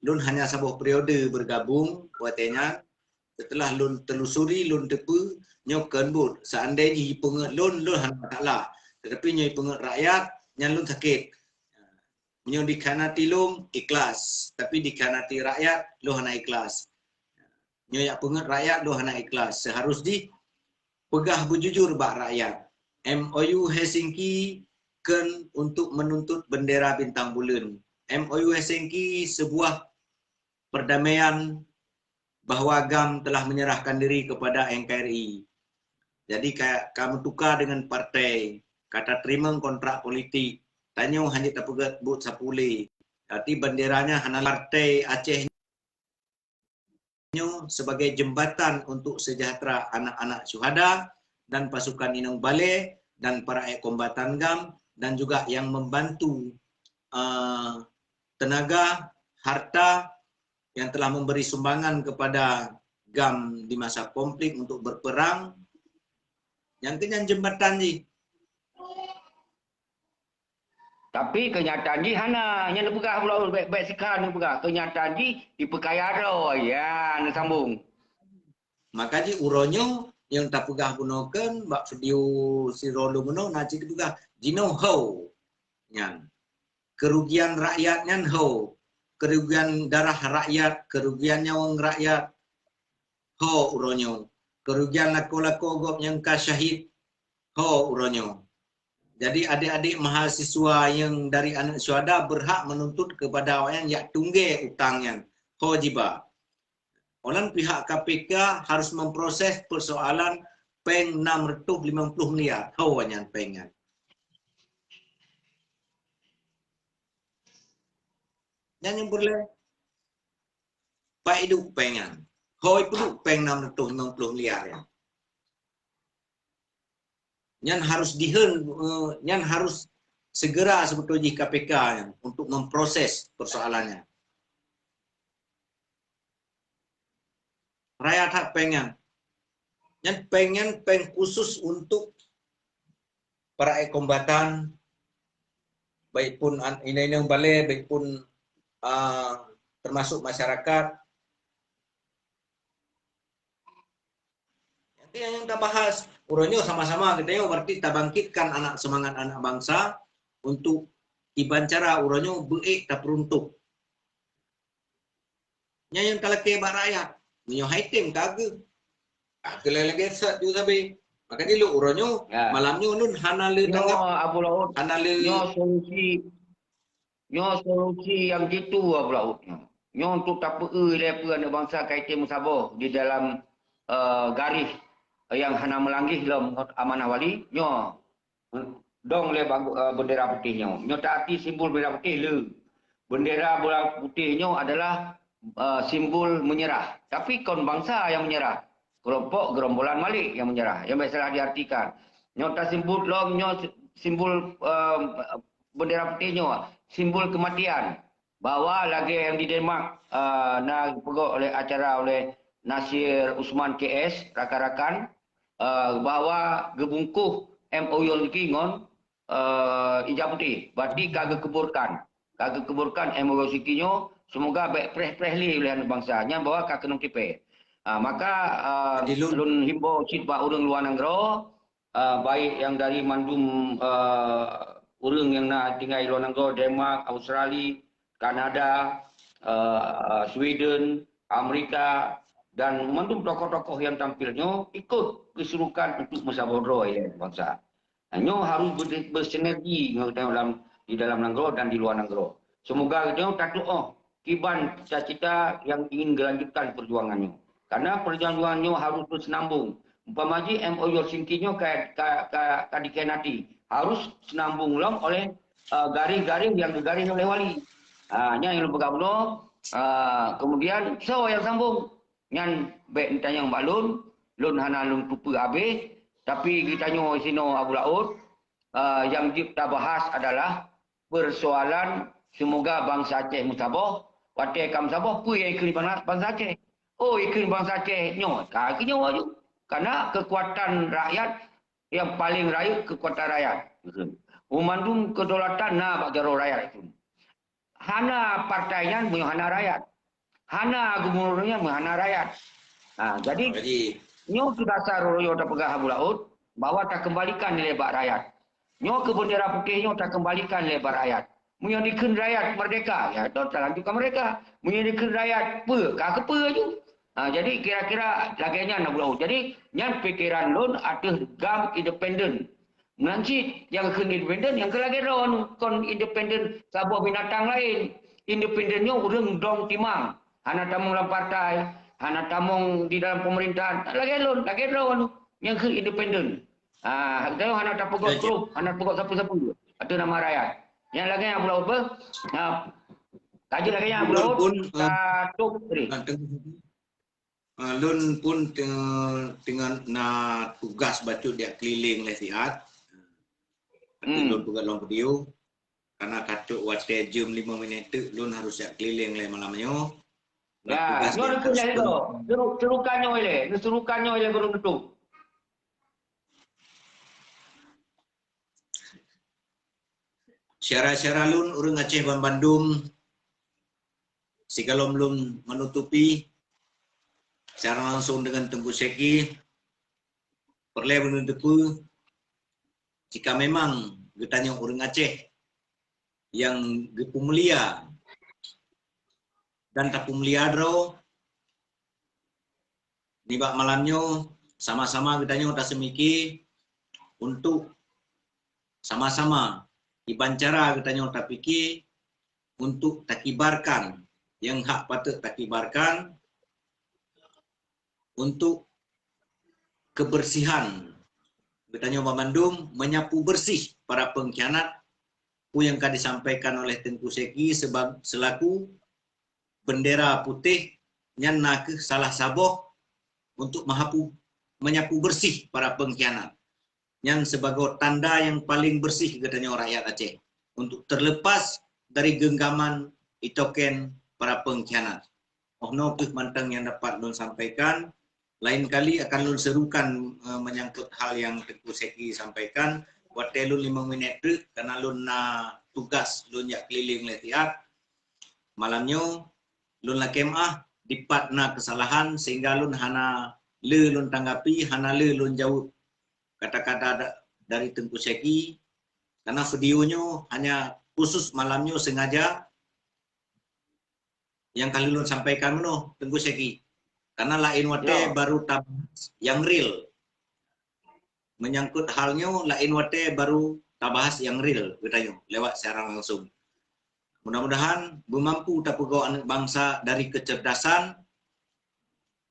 Lun hanya sebuah periode bergabung kuatnya. Setelah lun telusuri, lun tepu nyokan but. Seandainya penget lun hanya masalah. Tetapi nyoi penget rakyat, yang lun sakit. Nyoi dikhanati lun ikhlas. Tapi dikhanati rakyat, lun hanya ikhlas. Nyoi penget rakyat, lun hanya ikhlas. Seharusnya pegah berjujur bak rakyat. MOU Helsinki untuk menuntut bendera bintang bulan. MOU Helsinki sebuah perdamaian bahawa GAM telah menyerahkan diri kepada NKRI. Jadi kamu tukar dengan partai, kata terima kontrak politik, tanya hanya terpegat but sapule. Jadi benderanya hanya partai Aceh sebagai jembatan untuk sejahtera anak-anak syuhada dan pasukan Inong Balai dan para kombatan GAM, dan juga yang membantu tenaga, harta yang telah memberi sumbangan kepada GAM di masa konflik untuk berperang. Yang kenyang jembatan ni. Tapi kenyataan ni hana yang pegah pula baik-baik sekarang ni pegah. Kenyataan ni dipekaya ro ya, nak sambung. Makanya uronyo yang tak pegah gunakan bak video si Rolo meno nanti pegah Jino ho, yang kerugian rakyatnya ho, kerugian darah rakyat, kerugian nyawa rakyat ho uronyo, kerugian lako-lako gop yang kasyahid ho uronyo. Jadi adik-adik mahasiswa yang dari anak syuhada berhak menuntut kepada orang yang tunggu utangnya ho jiba. Orang pihak KPK harus memproses persoalan peng 650 miliar ho yang pengen. Dan yang boleh Pak hidup pengen. Hoi perlu peng 650 miliar ya. Yang harus yang harus segera sebetulnya KPK ya, untuk memproses persoalannya. Rakyat hak pengen. Yang pengen peng khusus untuk para kombatan, baik pun ini yang balai, baik pun termasuk masyarakat. Nanti yang kita bahas, urunyo sama-sama kita yo berarti kita bangkitkan semangat anak bangsa untuk ibancara urunyo beik tak peruntuk. Yang kalake ba rakyat, nyo haiting kage. Kelelege sat ju sabi. Maka di lu urunyo malamnya nun hana le tanggap. Abu laut. Hana le Solusi Nyo solusi yang gitu pula utnya. Nyo untuk tak lepa anak bangsa kaitan musabah di dalam garis yang hana melangih dalam amanah wali. Nyo dong le bendera putih nyo. Nyo taati simbol bendera putih le. Bendera bola putih nyo adalah simbol menyerah. Tapi kon bangsa yang menyerah. Kelompok gerombolan Malik yang menyerah. Yang biasalah diartikan. Nyo tak simbol long nyo simbol bendera putih nyo simbol kematian. Bahwa lagi yang di Denmark nak pegok oleh acara oleh Nasir Usman KS rakan-rakan bahwa gebungkuh MOU ngon hijab putih. Berarti kagak keburkan MOU sikinyo semoga baik preh-prehli oleh anak bangsanya bahwa kagak kenung kipe. Maka lun himbo sitba urang luar negara baik yang dari mandum urang yang nak tinggal di luar negara, Denmark, Australia, Kanada, Sweden, Amerika dan mandum tokoh-tokoh yang tampilnya ikut keserukan untuk musyawarah ya bangsa. Nyo harus bersinergi di dalam negara dan di luar negara. Semoga kita tak kiban cita-cita yang ingin melanjutkan perjuangannya. Karena perjuangannya harus bersenambung. Umpamaji MOU Singkinyo kadikenati harus senambung long oleh garing-garing yang digaring oleh wali. Nya yang lebih kemudian so yang sambung nyan baik ditanya yang balun lun hana lun tupu habis tapi kita nyo sino Abu Laut yang kita bahas adalah persoalan semoga bangsa Aceh musabah watai kam sabah pu yang ikut bangsa Aceh. Oh ikut bangsa Aceh nyo kaki nyo waju karena kekuatan rakyat yang paling rayu kekuatan rakyat. Umandum kedaulatan na bak jaro rakyat itu. Hana partainya hana rakyat. Hana gubernurnya hana rakyat. Jadi nyo sudah saroyo tak pegah Abu Laut bahwa tak kembalikan lebar rakyat. Nyo ke bendera putih nyo tak kembalikan lebar rakyat. Menyediakan rakyat merdeka. Ya, itu tak lanjutkan mereka. Menyediakan rakyat apa je. Jadi kira-kira laganya Abu Laut. Jadi yang pikiran lun ada gam independen. Nanti yang ke independen, yang ke lagi kon independen sebuah binatang lain. Independennya urang dong timang. Hana tamung dalam partai, hana tamung di dalam pemerintahan. Lagi lon yang ke independen. Kita hana tak pegok grup, hana pegok siapa-siapa. Itu nama rakyat. Yang lagi yang Pulau apa? Kaji lagi yang Pulau Katuk tadi. Lun pun dengan tugas batu dia keliling lesiat. Lun juga long video karena katuk waktu jam 5 minit tu lun harus siap keliling le malamnya. Ya, nyo ada kerja itu. Serukannya oleh guru itu. Syara-syara lun urang Aceh Bandung si kalau belum menutupi secara langsung dengan Tengku Seki perlu menutupi jika memang getanya orang Aceh yang gepumelia dan tak pumelia dro nibak malamnya sama-sama getanya udah semiki untuk sama-sama dibancara getanya udah pikir untuk takibarkan yang hak patut takibarkan untuk kebersihan Betanya Bandung menyapu bersih para pengkhianat yang akan disampaikan oleh Tengku Seki selaku bendera putih yang nak salah saboh untuk menyapu bersih para pengkhianat yang sebagai tanda yang paling bersih katanya rakyat Aceh untuk terlepas dari genggaman itoken para pengkhianat. No mantang yang dapat Lun sampaikan. Lain kali akan Lun serukan menyangkut hal yang Tengku Seki sampaikan. Buat Lun 5 minit tu karena Lun tugas Lun jak keliling letiap. Malamnya Lun la kemah dipatna kesalahan sehingga Lun hana Lun tanggapi, hana Lun jawab kata-kata dari Tengku Seki. Karena videonya hanya khusus malamnya sengaja yang kali Lun sampaikan menuh Tengku Seki. Karena lain wate baru tabahas yang real. Menyangkut halnya lain wate baru tabahas yang real katanya lewat secara langsung. Mudah-mudahan bermampu tapegau anak bangsa dari kecerdasan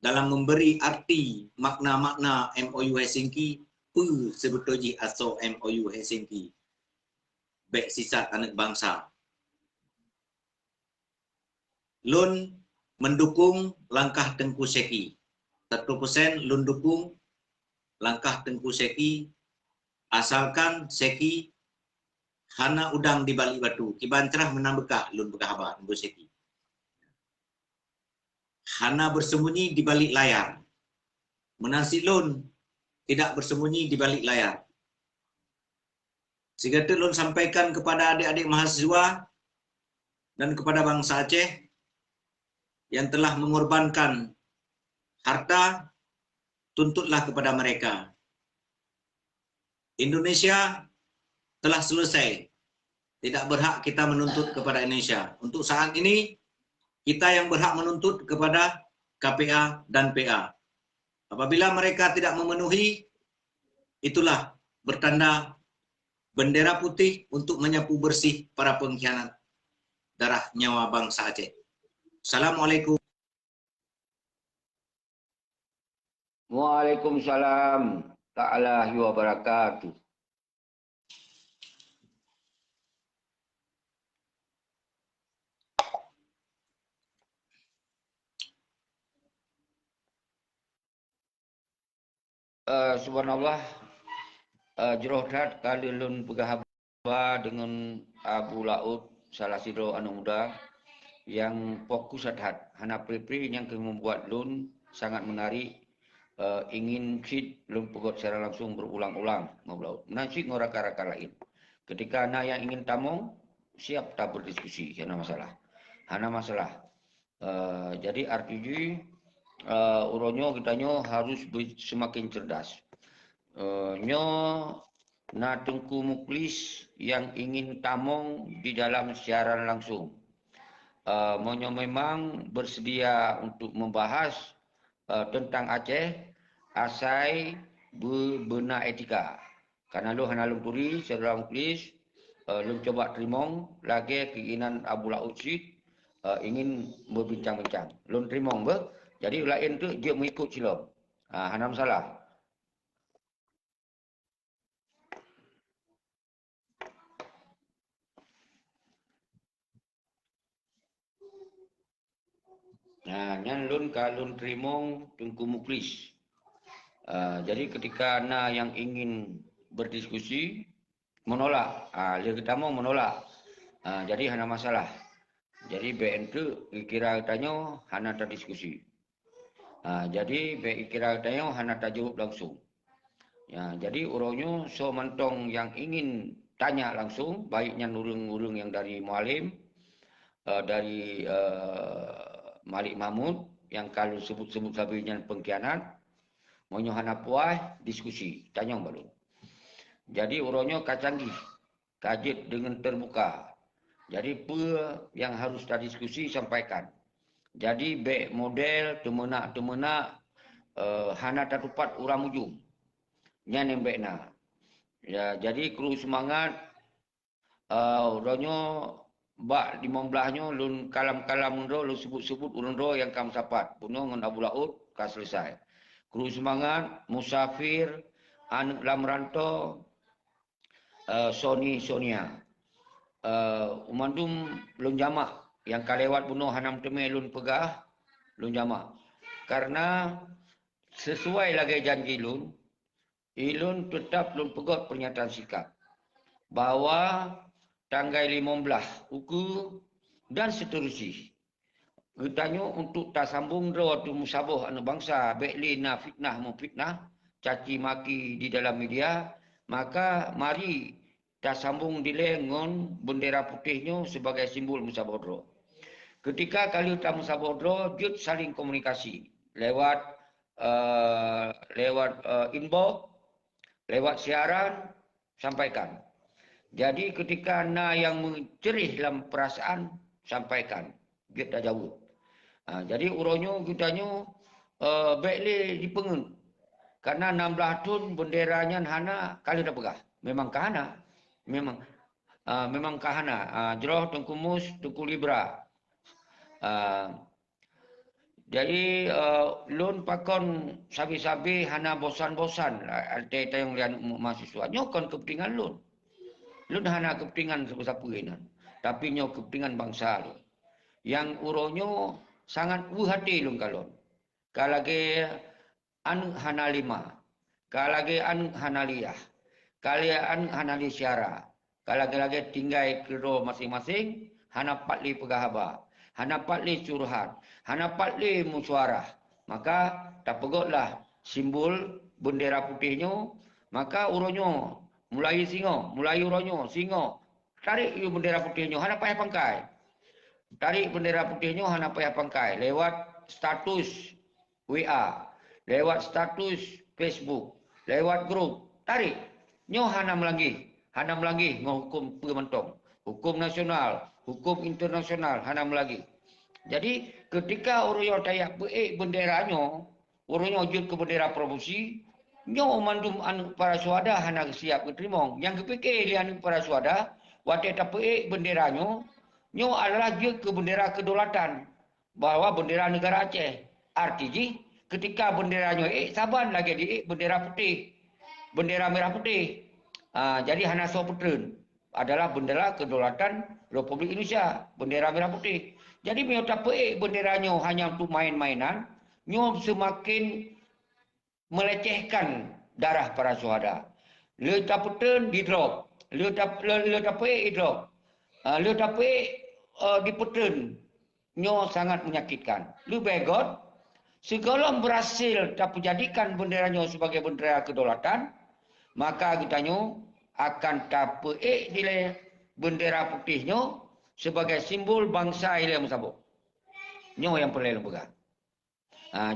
dalam memberi arti makna-makna MOU Helsinki sebetulnya asal MOU Helsinki baik sisat anak bangsa. Lun mendukung langkah Tengku Seki. 100% lun dukung langkah Tengku Seki asalkan Seki hana udang di balik batu. Kiban cerah menambekah lun berkahabar Tengku Seki. Hana bersembunyi di balik layar. Menansi lun tidak bersembunyi di balik layar. Sehingga lun sampaikan kepada adik-adik mahasiswa dan kepada bangsa Aceh yang telah mengorbankan harta, tuntutlah kepada mereka. Indonesia telah selesai. Tidak berhak kita menuntut kepada Indonesia. Untuk saat ini, kita yang berhak menuntut kepada KPA dan PA. Apabila mereka tidak memenuhi, itulah bertanda bendera putih untuk menyapu bersih para pengkhianat darah nyawa bangsa Aceh. Assalamualaikum. Waalaikumsalam ta'ala wa barakatuh. Subhanallah, jerohdat kali lun pegahaba dengan Abu Laut salah sidro anu muda yang fokus adhat. Hana pripri yang membuat lun sangat menarik, ingin sit lun pegot secara langsung berulang-ulang Abu Nanti ngoraka-raka lain. Ketika ana yang ingin tamong, siap tak berdiskusi, hana masalah. Hana masalah. Jadi artinya uronyo kitanya harus semakin cerdas. Nyo na Tengku Muklis yang ingin tamong di dalam siaran langsung. Monyo memang bersedia untuk membahas tentang Aceh asai berbena etika. Karena lu hana lumpuri secara Muklis, lu coba terimong lagi keinginan Abu Laut Syed ingin berbincang-bincang. Lu terimong ber. Jadi lain tu dia mengikut silap. Hana masalah. Nyan lun kalun terimong Tengku Muklis. Jadi ketika ana yang ingin berdiskusi menolak. Dia ketemu menolak. Jadi hana masalah. Jadi BN tu kira tanya hana tak diskusi. Jadi kira tanya hana tak jawab langsung. Ya, jadi orangnya so mentong yang ingin tanya langsung, baiknya urung-urung yang dari Mualim, dari Malik Mahmud, yang kalau sebut-sebut sabinya pengkhianat, maunya hana puas, diskusi, tanya baru. Jadi orangnya kacanggih, kajet dengan terbuka. Jadi apa yang harus kita diskusi sampaikan. Jadi baik model temenak hana tatupat orang ujung. Yang yang baiknya. Ya, jadi kru semangat orangnya bak 15-nya lun kalam-kalam ndo lun sebut-sebut urang ndo yang kam sapat. Puno ngan Abu Laut ka selesai. Kru semangat musafir anak lam rantau Sonia. Umandum lun jamak yang kalewat bunuh hanam teme lun pegah lun jamak. Karena sesuai lagi janji lun, ilun tetap lun pegot pernyataan sikap bahwa tanggal 15 uku dan seterusnya. Getanya untuk tak sambung waktu musabah anak bangsa bekli na fitnah memfitnah caci maki di dalam media, maka mari tak sambung dilengon bendera putihnya sebagai simbol musabah. Ketika kali utama musabah jut saling komunikasi lewat inbox, lewat siaran sampaikan. Jadi ketika na yang mencerih dalam perasaan sampaikan, kita jawab. Jadi uronyo kitanya baiklah dipengen. Karena 16 tahun benderanya hana kali dah pegah. Memang kahana. Memang memang kahana. Jeroh Tengku Mus, Tengku Libra. Jadi lun pakon sabi-sabi hana bosan-bosan. Arti yang lian mahasiswa. Nyokon kepentingan lun. Lun hana kepentingan siapa-siapa ini. Tapi nyok kepentingan bangsa lun. Yang uronyo sangat hati lun kalon. Kalagi an hana lima. Kalagi an hana liyah. Kalian hana li syara. Kalagi-lagi tinggal kero masing-masing. Hana patli pegahaba. Hana patli curhat. Hana patli musyawarah. Maka tak pegotlah simbol bendera putihnya. Maka uronyo mulai singo. Mulai uronyo singo. Tarik you bendera putihnya. Hana payah pangkai. Tarik bendera putihnya hana payah pangkai. Lewat status WA. Lewat status Facebook. Lewat grup. Tarik. Nyo hana melagi. Hana melagi menghukum pementong. Hukum nasional. Hukum internasional. Hana melagi. Jadi ketika orang tayak benderanya. Orang wujud ke bendera provinsi. Nyo mandum para suada hana siap keterimong. Yang kepikir dia para suada. Waktu tak benderanya. Nyo adalah je ke bendera kedaulatan. Bahawa bendera negara Aceh. Artinya ketika benderanya saban lagi di bendera putih. Bendera merah putih. Jadi hana sopetren adalah bendera kedaulatan Republik Indonesia. Bendera merah putih. Jadi nyo tak benderanya hanya untuk main-mainan. Nyo semakin melecehkan darah para syuhada. Le tak petren di drop. Le tak di drop. Le tak di petren. Nyo sangat menyakitkan. Le begot. Segala berhasil tak jadikan benderanya sebagai bendera kedaulatan. Maka kitanya akan tapeik nilai bendera putihnya sebagai simbol bangsa yang musabuk. Nyo yang perlu pegang.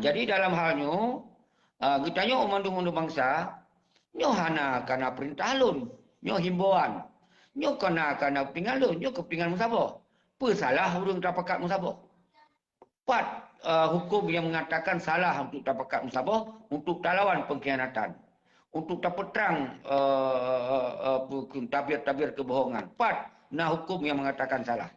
Jadi dalam halnya, kitanya umandung-undung bangsa, nyo hana karena perintah lun, nyo himbauan, nyo kena kepingan lun, nyo kepingan musabuk. Pesalah urang tapakat musabuk. Empat hukum yang mengatakan salah untuk tapakat musabuk untuk talawan pengkhianatan. Untuk dapat terang tabir-tabir kebohongan. 4. Hukum yang mengatakan salah.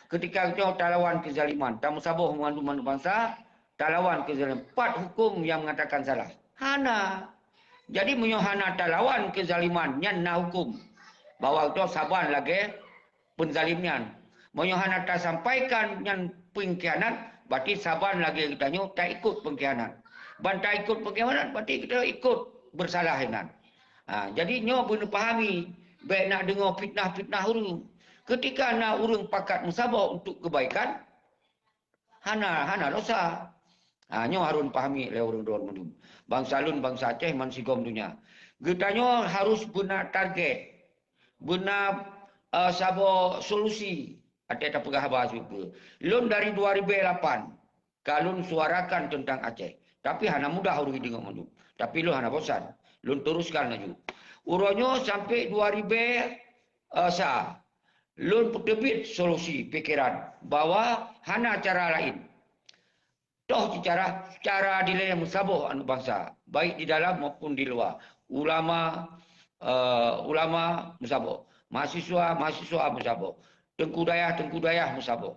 Ketika kita talawan kezaliman. Tamu sabuh mengandung bangsa. Talawan kezaliman. 4 hukum yang mengatakan salah. Hana. Jadi menyohana talawan kezaliman. Yang hukum. Bahawa itu saban lagi penzalimnya. Menyohana tak sampaikan yang pengkhianat. Berarti saban lagi kita tak ikut pengkhianat. Tak ikut pengkhianat. Berarti kita ikut bersalah dengan. Jadi nyo pun pahami baik nak dengar fitnah-fitnah urang. Ketika nak urang pakat musabah untuk kebaikan, hana dosa. Nyo harus pahami le urang don mendum. Bangsa lun bangsa Aceh man sigom dunia. Getanyo harus benar target. Benar sabo solusi. Ada tak pegah bahas juga. Lun dari 2008 kalun suarakan tentang Aceh. Tapi hana mudah urang dengar mendum. Tapi lu hana bosan. Lu teruskan lagi. Uronyo sampai 2000 lu terbit solusi pikiran bahawa hana cara lain. Toh cara dilai musabuh anu bangsa. Baik di dalam maupun di luar. Ulama musabuh. Mahasiswa musabuh. Tengku dayah musabuh.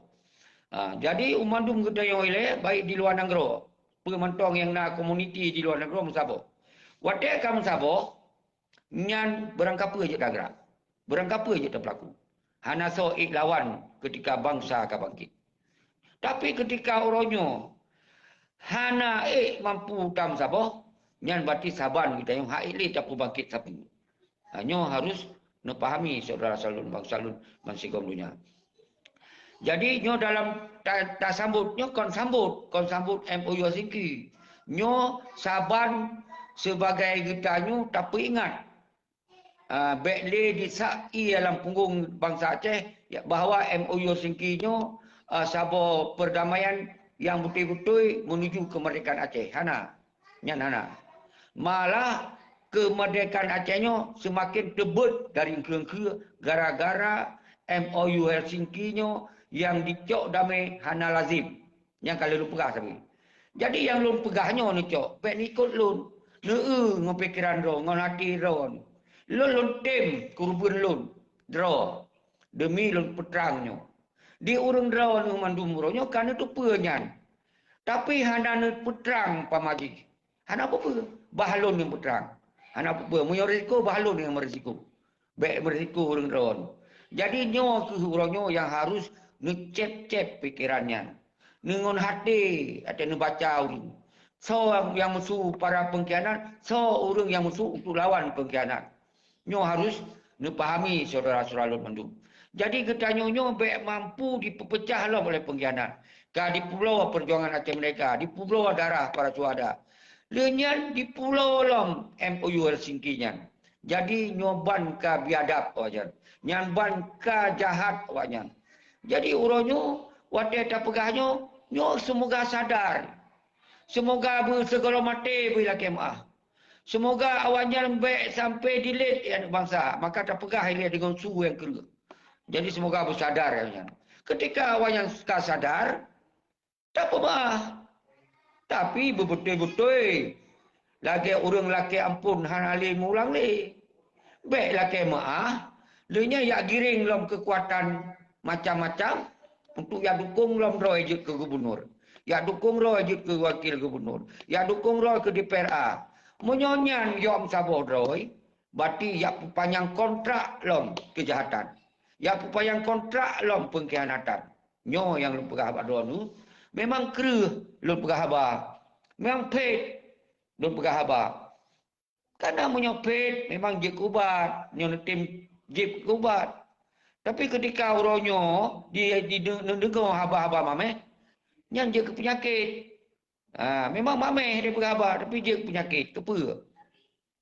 Jadi umandum kita yang ilai baik di luar negara. Pementong yang nak komuniti di luar negara musabuk. Waktu kamu musabuk, nyan berangkapa je tak gerak. Berangkapa je tak berlaku. Hana so lawan ketika bangsa akan bangkit. Tapi ketika orangnya, hana mampu tak musabuk, nyan berarti saban kita yang hak tak pun bangkit sapi. Hanya harus nepahami saudara salun bangsa lun mansigom dunia. Jadi nyo dalam tak sambut, nyo kon sambut MOU Helsinki. Nyo saban sebagai kita nyo tapi ingat bekle disai dalam punggung bangsa Aceh bahawa MOU Helsinki nyo sabo perdamaian yang betul-betul menuju kemerdekaan Aceh. Hana. Malah kemerdekaan Aceh nyo semakin tebut dari ke gara-gara MOU Helsinki nyo yang dicok damai hana lazim. Yang kalau lu pegah sabi. Jadi yang lu pegahnya ni cok. Baik ni ikut lu. Ngopikiran lu. Ngon hati lu. Lu tem kurban lu. Draw. demi lun petrangnya. Di urang draw nu mandum uronyo kan itu penyan. Tapi hana nu petrang pamaji. Hana apa pe? Bahalun yang petrang. Hana apa pe? Munyo risiko bahalun yang merisiko. Baik berisiko urang draw. Jadi nyo ke uronyo yang harus ngecep-cep pikirannya. Nengon hati atau nu baca urang. So yang musuh para pengkhianat, so orang yang musuh untuk lawan pengkhianat. Nyo harus pahami saudara-saudara lun mandum. Jadi ketanya nyo baik mampu dipecah lah oleh pengkhianat. Di pulau perjuangan Aceh mereka, di pulau darah para suhada. Lenyan di pulau lom MOU Helsinki nyan. Jadi nyoban ka biadab wajan. Nyanban ka jahat wajan. Jadi uronyo wate ta pegahnya nyo semoga sadar. Semoga segala mati bila kemah. Semoga awalnya lembek sampai dilit yang bangsa. Maka tak pegah ia dengan suhu yang kera. Jadi semoga bersadar. Ketika awalnya sadar, tak apa. Tapi betul-betul. Lagi orang laki ampun hanali mulang ni. Baiklah kemah. Lenya ya giring dalam kekuatan macam-macam. Untuk yang dukung dalam roh ke gubernur. Ya dukung roh ajut ke wakil gubernur. Ya dukung roh ke DPRA. Menyonyan yom saboh roy. Berarti ya panjang kontrak lom kejahatan. Ya panjang kontrak lom pengkhianatan. Nyo yang lu pegah abad nu. Memang kereh lu pegah abad. Memang pet lu pegah abad. Karena menyopet memang jik ubat. Nyo tim jik ubat. Tapi ketika uronyo dia dengar haba-haba mameh. Yang dia ke penyakit. Memang mameh dia berkhabar. Tapi dia ke penyakit. Kepa.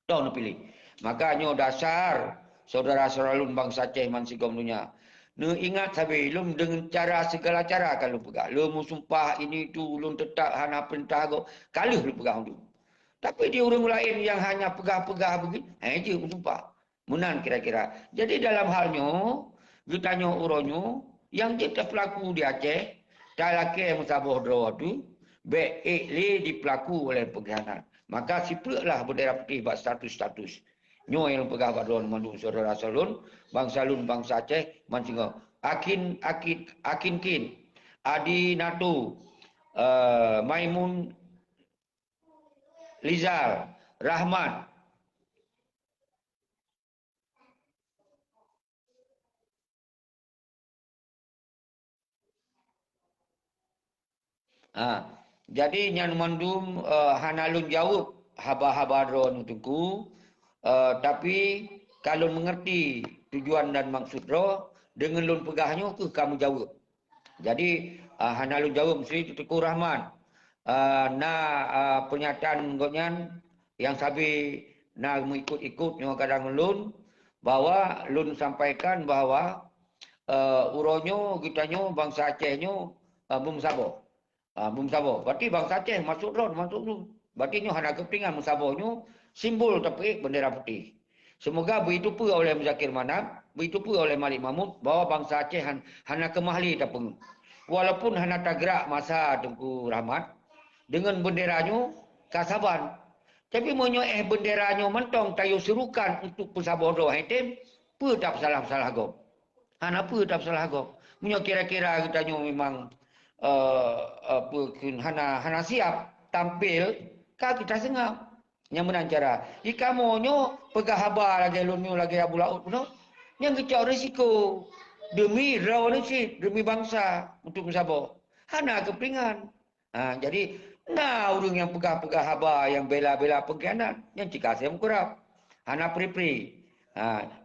Tahu nak pilih. Makanya dasar. Saudara-saudara lun bangsa Aceh man sigom dunia. Nu ingat sabi. Lum dengan cara segala cara kan lu pegang. Lu sumpah ini tu. Lum tetap hana perintah go. Kaluh lu pegang tu. Tapi dia orang lain yang hanya pegah-pegah begini. Dia sumpah. Munan kira-kira. Jadi dalam halnya. Ditanya uronyo. Yang dia terpelaku di Aceh. Tak laki yang musabah draw tu, baik di pelaku oleh pengkhianat. Maka siputlah bendera putih buat status-status. Nyo yang pegah buat draw mandu saudara salun, bangsa lun bangsa Aceh, mancingo. Akin kin, Adi Natu, Maimun Lizal, Rahmat. Jadi nyan mandum hanalun jawab haba-haba drone tuku. Tapi kalau mengerti tujuan dan maksud draw dengan lun pegahnya ke kamu jawab. Jadi hanalun jawab mesti tuku Rahman. Pernyataan menggotnyan yang sabi mengikut-ikut yang kadang lun bahwa lun sampaikan bahwa uronyo gitanyo bangsa Acehnya belum sabar. Belum sabar. Berarti bangsa Aceh masuk drone, masuk tu. Berarti nyo hana kepingan musabahnya simbol tepik bendera putih. Semoga begitu pula oleh Muzakir Manab, begitu pula oleh Malik Mahmud bahawa bangsa Aceh hana kemahli tapeng. Walaupun hana tagrak masa Tengku Rahmat dengan benderanya kasaban. Tapi monyo benderanya mentong tayo serukan untuk pesabah doa hitam, apa tak salah-salah go. Hana apa tak salah go. Monyo kira-kira kita memang hana siap tampil kah kita sengap yang menang cara jika monyo pegah haba lagi lunyo lagi abu laut no yang kecau risiko demi raw nasi demi bangsa untuk bersabah hana kepingan. Jadi orang yang pegah-pegah haba yang bela-bela pengkhianat yang jika saya mengkurap hana pri-pri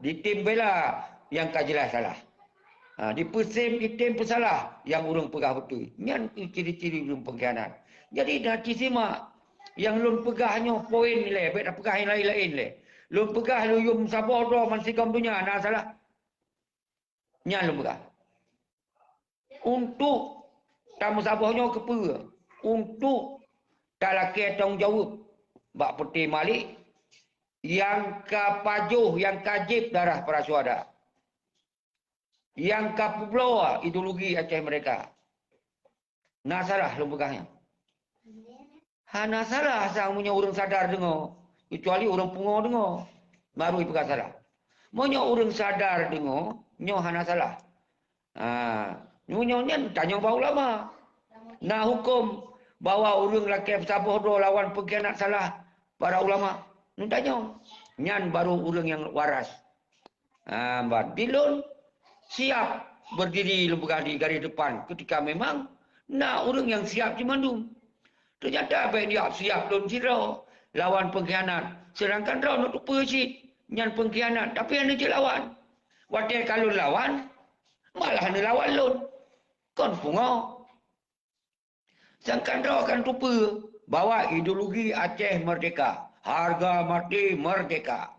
di tim bela yang kajelas salah. Di tim pesalah yang urung pegah betul. Ini ciri-ciri urung pengkhianat. Jadi nanti simak yang lun pegahnya poin nilai, baik pegah yang lain-lain le. Lun pegah lu yum sabah do mansikam dunia nah salah. Nya lun pegah. Untuk tamu sabahnya kepa. Untuk tak laki tanggung jawab bak peti Malik yang kapajuh yang kajib darah para syuhada. Yang kapubloa ideologi Aceh mereka. Nah salah lembaganya. Hana salah sang punya orang sadar dengar. Kecuali orang pungo dengar. Baru ipegah salah. Monyo orang sadar dengo, nyo hana salah. Nyo nyan tanya bau ulama. Nah hukum bawa orang laki bersabuh do lawan pengkhianat salah para ulama. Tanya. Nyan baru orang yang waras. Dilun siap berdiri lembaga di garis depan ketika memang orang yang siap cimandum. Ternyata baik dia siap dalam sirau lawan pengkhianat. Sedangkan rau nak lupa cik nyan pengkhianat. Tapi yang dia lawan. Waktu kalau lawan, malah dia lawan lun. Kon pungo. Sedangkan rau akan lupa bahawa ideologi Aceh merdeka. Harga mati merdeka.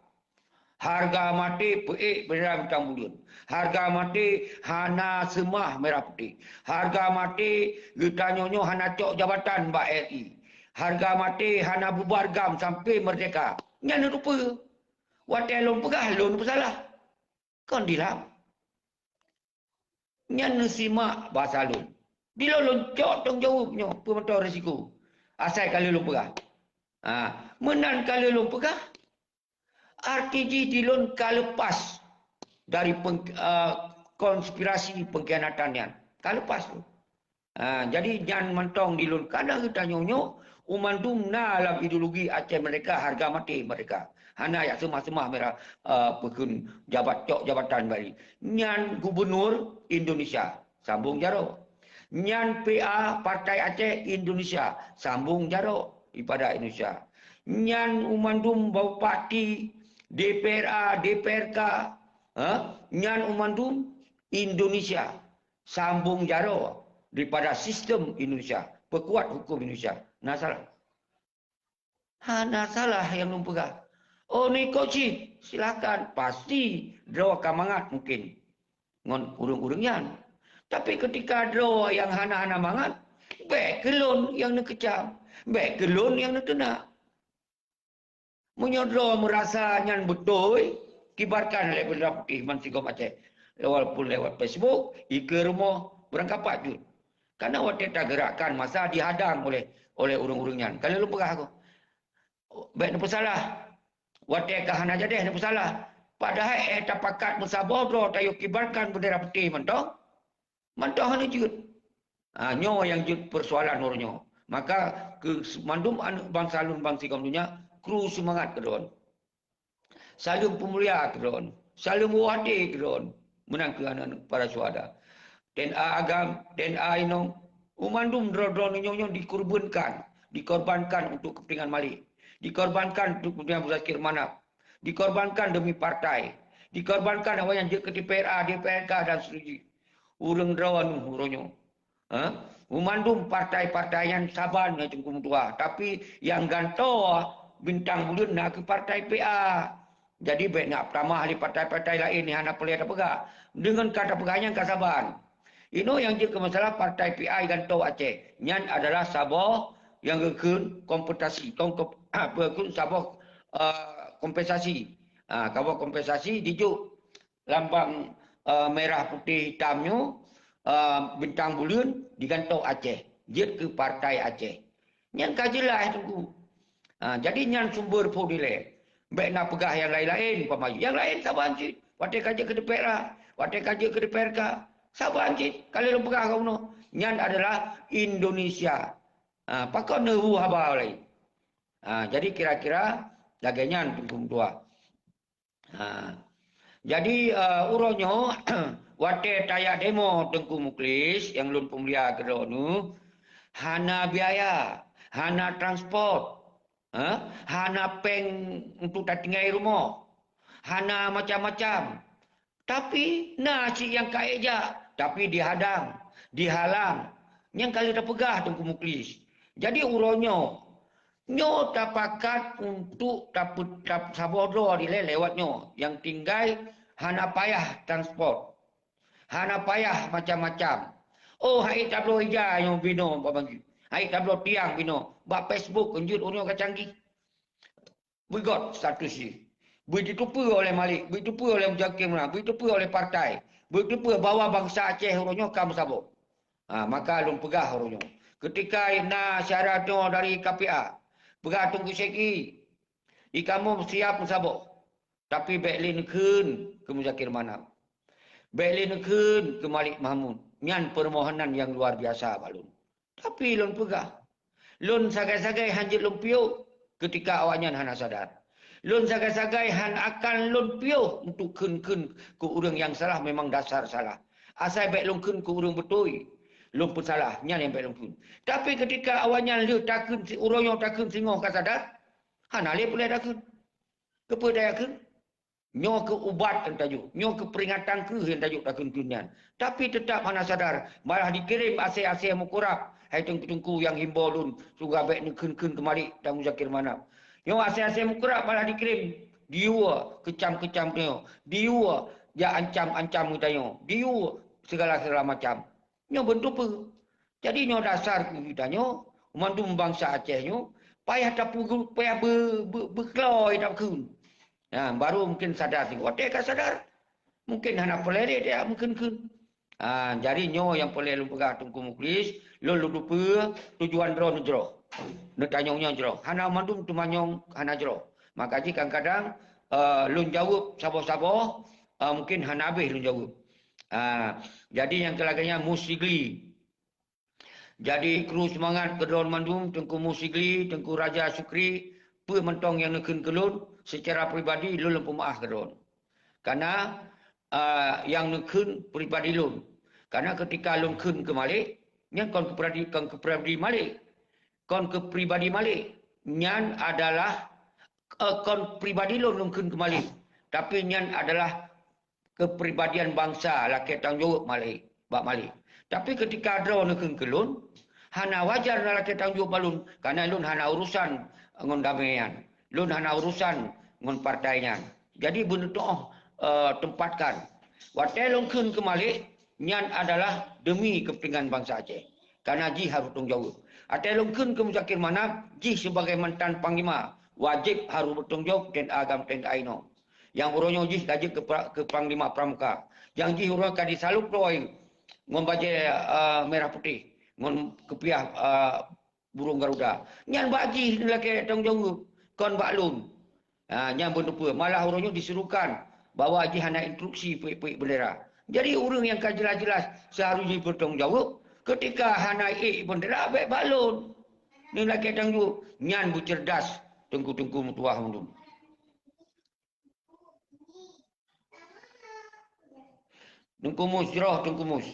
Harga mati peik bendera bintang bulan. Harga mati hana semah merah putih. Harga mati kita nyonyo hana cok jabatan Mbak RI. Harga mati hana bubar gam sampai merdeka. Yang lupa. Watai lon pegah, lon bersalah. Kan dilam. Yang simak bahasa lon. Bila lon cok tong jawabnya pementau risiko. Asal kali lon pegah. Menan kali lon pegah. RTG dilun kalepas dari konspirasi pengkhianatan yang kalepas tu. Jadi jangan mentong dilun kadang kita nyonyo umandum na dalam ideologi Aceh mereka harga mati mereka. Hana ya semah-semah mereka pekun jabatan bari. Nyan gubernur Indonesia sambung jaro. Nyan PA Partai Aceh Indonesia sambung jaro ibadah Indonesia. Nyan umandum bau parti DPRA, DPRK, nyan umandum Indonesia sambung jaro daripada sistem Indonesia, pekuat hukum Indonesia. Nah salah. Nah salah yang lumpegah. Oh ni koci, silakan. Pasti draw kamangat mungkin. Ngon urung-urung yan. Tapi ketika draw yang hana-hana mangat, baik kelon yang nak kecam, baik kelon yang nak kena. Menyodro merasa nyan betul, kibarkan oleh bendera putih Mansigom Aceh. Walaupun lewat Facebook, ike rumah berangkapat jut. Karena waktu tak gerakan masa dihadang oleh urung-urung nyan. Kalau lu pegah aku. Baik, nak salah. Waktu kahana jadi, nak salah. Padahal tak pakat musabah, tayo kibarkan bendera putih mentong. Mentong hanya jut. Nyo yang jut persoalan orangnya. Maka ke mandum bangsa lun Mansigom dunia, kru semangat ke don. Salim pemulia ke don. Salim wadi ke don. Menang ke anak para suada. DNA agam, DNA inong. Umandum dron nyonyo dikorbankan untuk kepentingan Malik. Dikorbankan untuk kepentingan Muzakir Manap. Dikorbankan demi partai. Dikorbankan awak yang ke DPRA, DPRK dan seterusnya. Urang drawan uronyo. Umandum partai-partai yang saban yang cengkum tua. Tapi yang ganto bintang bulan nak ke partai PA. Jadi baik nak pertama ahli partai-partai lain ni hana pelih ada pegah. Dengan kata pegahnya kasaban. Ini yang jadi masalah partai PA yang tahu Aceh. Nyan adalah sabah yang kekun kompensasi. Kekun sabah kompensasi. Kabah kompensasi dijuk lambang merah putih hitamnya bintang bulan digantau Aceh. Dia ke partai Aceh. Nyan kajilah tunggu. Jadi nyan sumber pun nilai. Baik nak pegah yang lain-lain. Yang lain sabar cik. Waktu kaji ke DPRA. Waktu kaji ke DPRK. Sabar cik. Kalau lu pegah kau no. Nyan adalah Indonesia. Pakau nehu haba lain. Jadi kira-kira lagi nyan tunggu tua. Jadi uronyo. Waktu tayar demo Tengku Muklis. Yang lun pemulia kedua nu. Hana biaya. Hana transport. Hana peng untuk tak tinggal rumah. Hana macam-macam. Tapi cik yang kaya je. Tapi dihadang. Dihalang. Yang kali dah pegah Tengku Muklis. Jadi uronyo. Nyo tak pakat untuk tak sabodo lewatnya. Yang tinggal hana payah transport. Hana payah macam-macam. Oh, hai tablo hija yang bino bagi. Hai tablo tiang bino. Bak Facebook kunjut orang canggih. Begot status ni. Ditupu oleh Malik, ditupu oleh Muzakir Manap, ditupu oleh partai. Ditupu bawa bangsa Aceh orangnya kamu sabuk. Maka lum pegah orangnya. Ketika na syaratnya dari KPA, pegah tunggu seki. Ikamu siap sabuk. Tapi Beklin kun ke Muzakir Manap. Beklin kun ke Malik Mahmud. Nyan permohonan yang luar biasa balun. Tapi lun pegah. Lun sagai-sagai hanjit lun piuk ketika awaknya hana sadar. Lun sagai-sagai han akan lun piuk untuk kun ke urang yang salah memang dasar salah. Asal baik lun kun ke urang betul. Lun pun salah. Nyan yang baik lun kun. Tapi ketika awaknya lu takun si urang yang takun singoh ka sadar. Hana le boleh takun. Kepa daya kun. Nyo ke ubat yang tajuk. Nyo ke peringatan ke yang tajuk takun kunyan. Tapi tetap hana sadar. Malah dikirim asih-asih mukurab. Hai tengku-tengku yang himbau lun. Suga baik ni kun kembali. Dan Muzakir Manap. Nyo asih-asih mukurab malah dikirim. Diua kecam-kecam nyo. Diua dia ancam-ancam kita nyo. Diua segala-segala macam. Nyo bentuk apa? Jadi nyo dasar kita nyo. Mandum bangsa Aceh nyo. Payah tapu payah berkeloi tak kun. Nah, baru mungkin sadar. Wadah kan sadar. Mungkin hana pelere dia mungkin kun. Jadi nyo yang boleh lu pegah Tunku Mukhlis, lu lupa tujuan drone jero. Nak tanya jero. Hana mandum tu manyong hana jero. Maka jika kadang-kadang lu jawab sabo-sabo mungkin hana habis lu jawab. Jadi yang kelaganya Musigli. Jadi kru semangat ke drone mandum Tengku Musigli, Tengku Raja Sukri, mentong yang nekun kelun secara pribadi lu lempu maaf ke drone. Karena yang nekun pribadi lun. Karena ketika lun kun ke Malik, nyan kon ke pribadi Malik. Kon ke pribadi Malik. Nyan adalah kon pribadi lun kun ke Malik. Tapi nyan adalah kepribadian bangsa laki tanggung Malik, bak Malik. Tapi ketika draw nekun ke lun, hana wajar laki tanggung balun karena lun hana urusan ngon damaian. Lun hana urusan ngon partainya. Jadi benutoh tempatkan. Watai longkun ke Malik, nyan adalah demi kepentingan bangsa Aceh. Karena ji harus tanggung jawab. Atai longkun ke Muzakir Manap, ji sebagai mantan Panglima, wajib harus bertanggung jawab dan agam tengka aino. Yang uronyo ji gaji ke Panglima Pramuka. Yang ji urang kadi saluk roy, ngon baje merah putih, ngon kepiah burung Garuda. Nyan baji lelaki tanggung jawab, kon baklun. Nyan benupa, malah uronyo disuruhkan bawa haji hana instruksi puik-puik bendera. Jadi orang yang kan jelas-jelas seharusnya bertanggung jawab ketika hana bendera baik balon. Ni laki tanggung nyan bercerdas tengku-tengku mutuah mundum. Tengku mus jeroh tengku mus.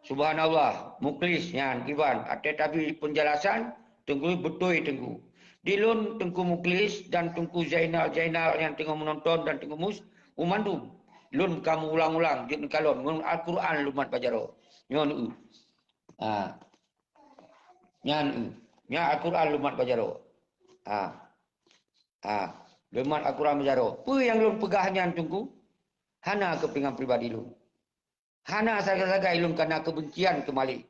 Subhanallah, Mukhlis nyan kiban. Tapi penjelasan tengku betul tengku. Dilun Tengku Mukhlis dan Tengku Zainal yang tengah menonton dan Tengku Mus umandum. Lun kamu ulang-ulang di kalon ngun Al-Quran lumat pajaro. Nyon Nyan Al-Quran lumat pajaro. Lumat Al-Quran pajaro. Apa yang lun pegahnya Tengku? Hana kepingan pribadi lun. Hana sagai-sagai lun karena kebencian ke Malik.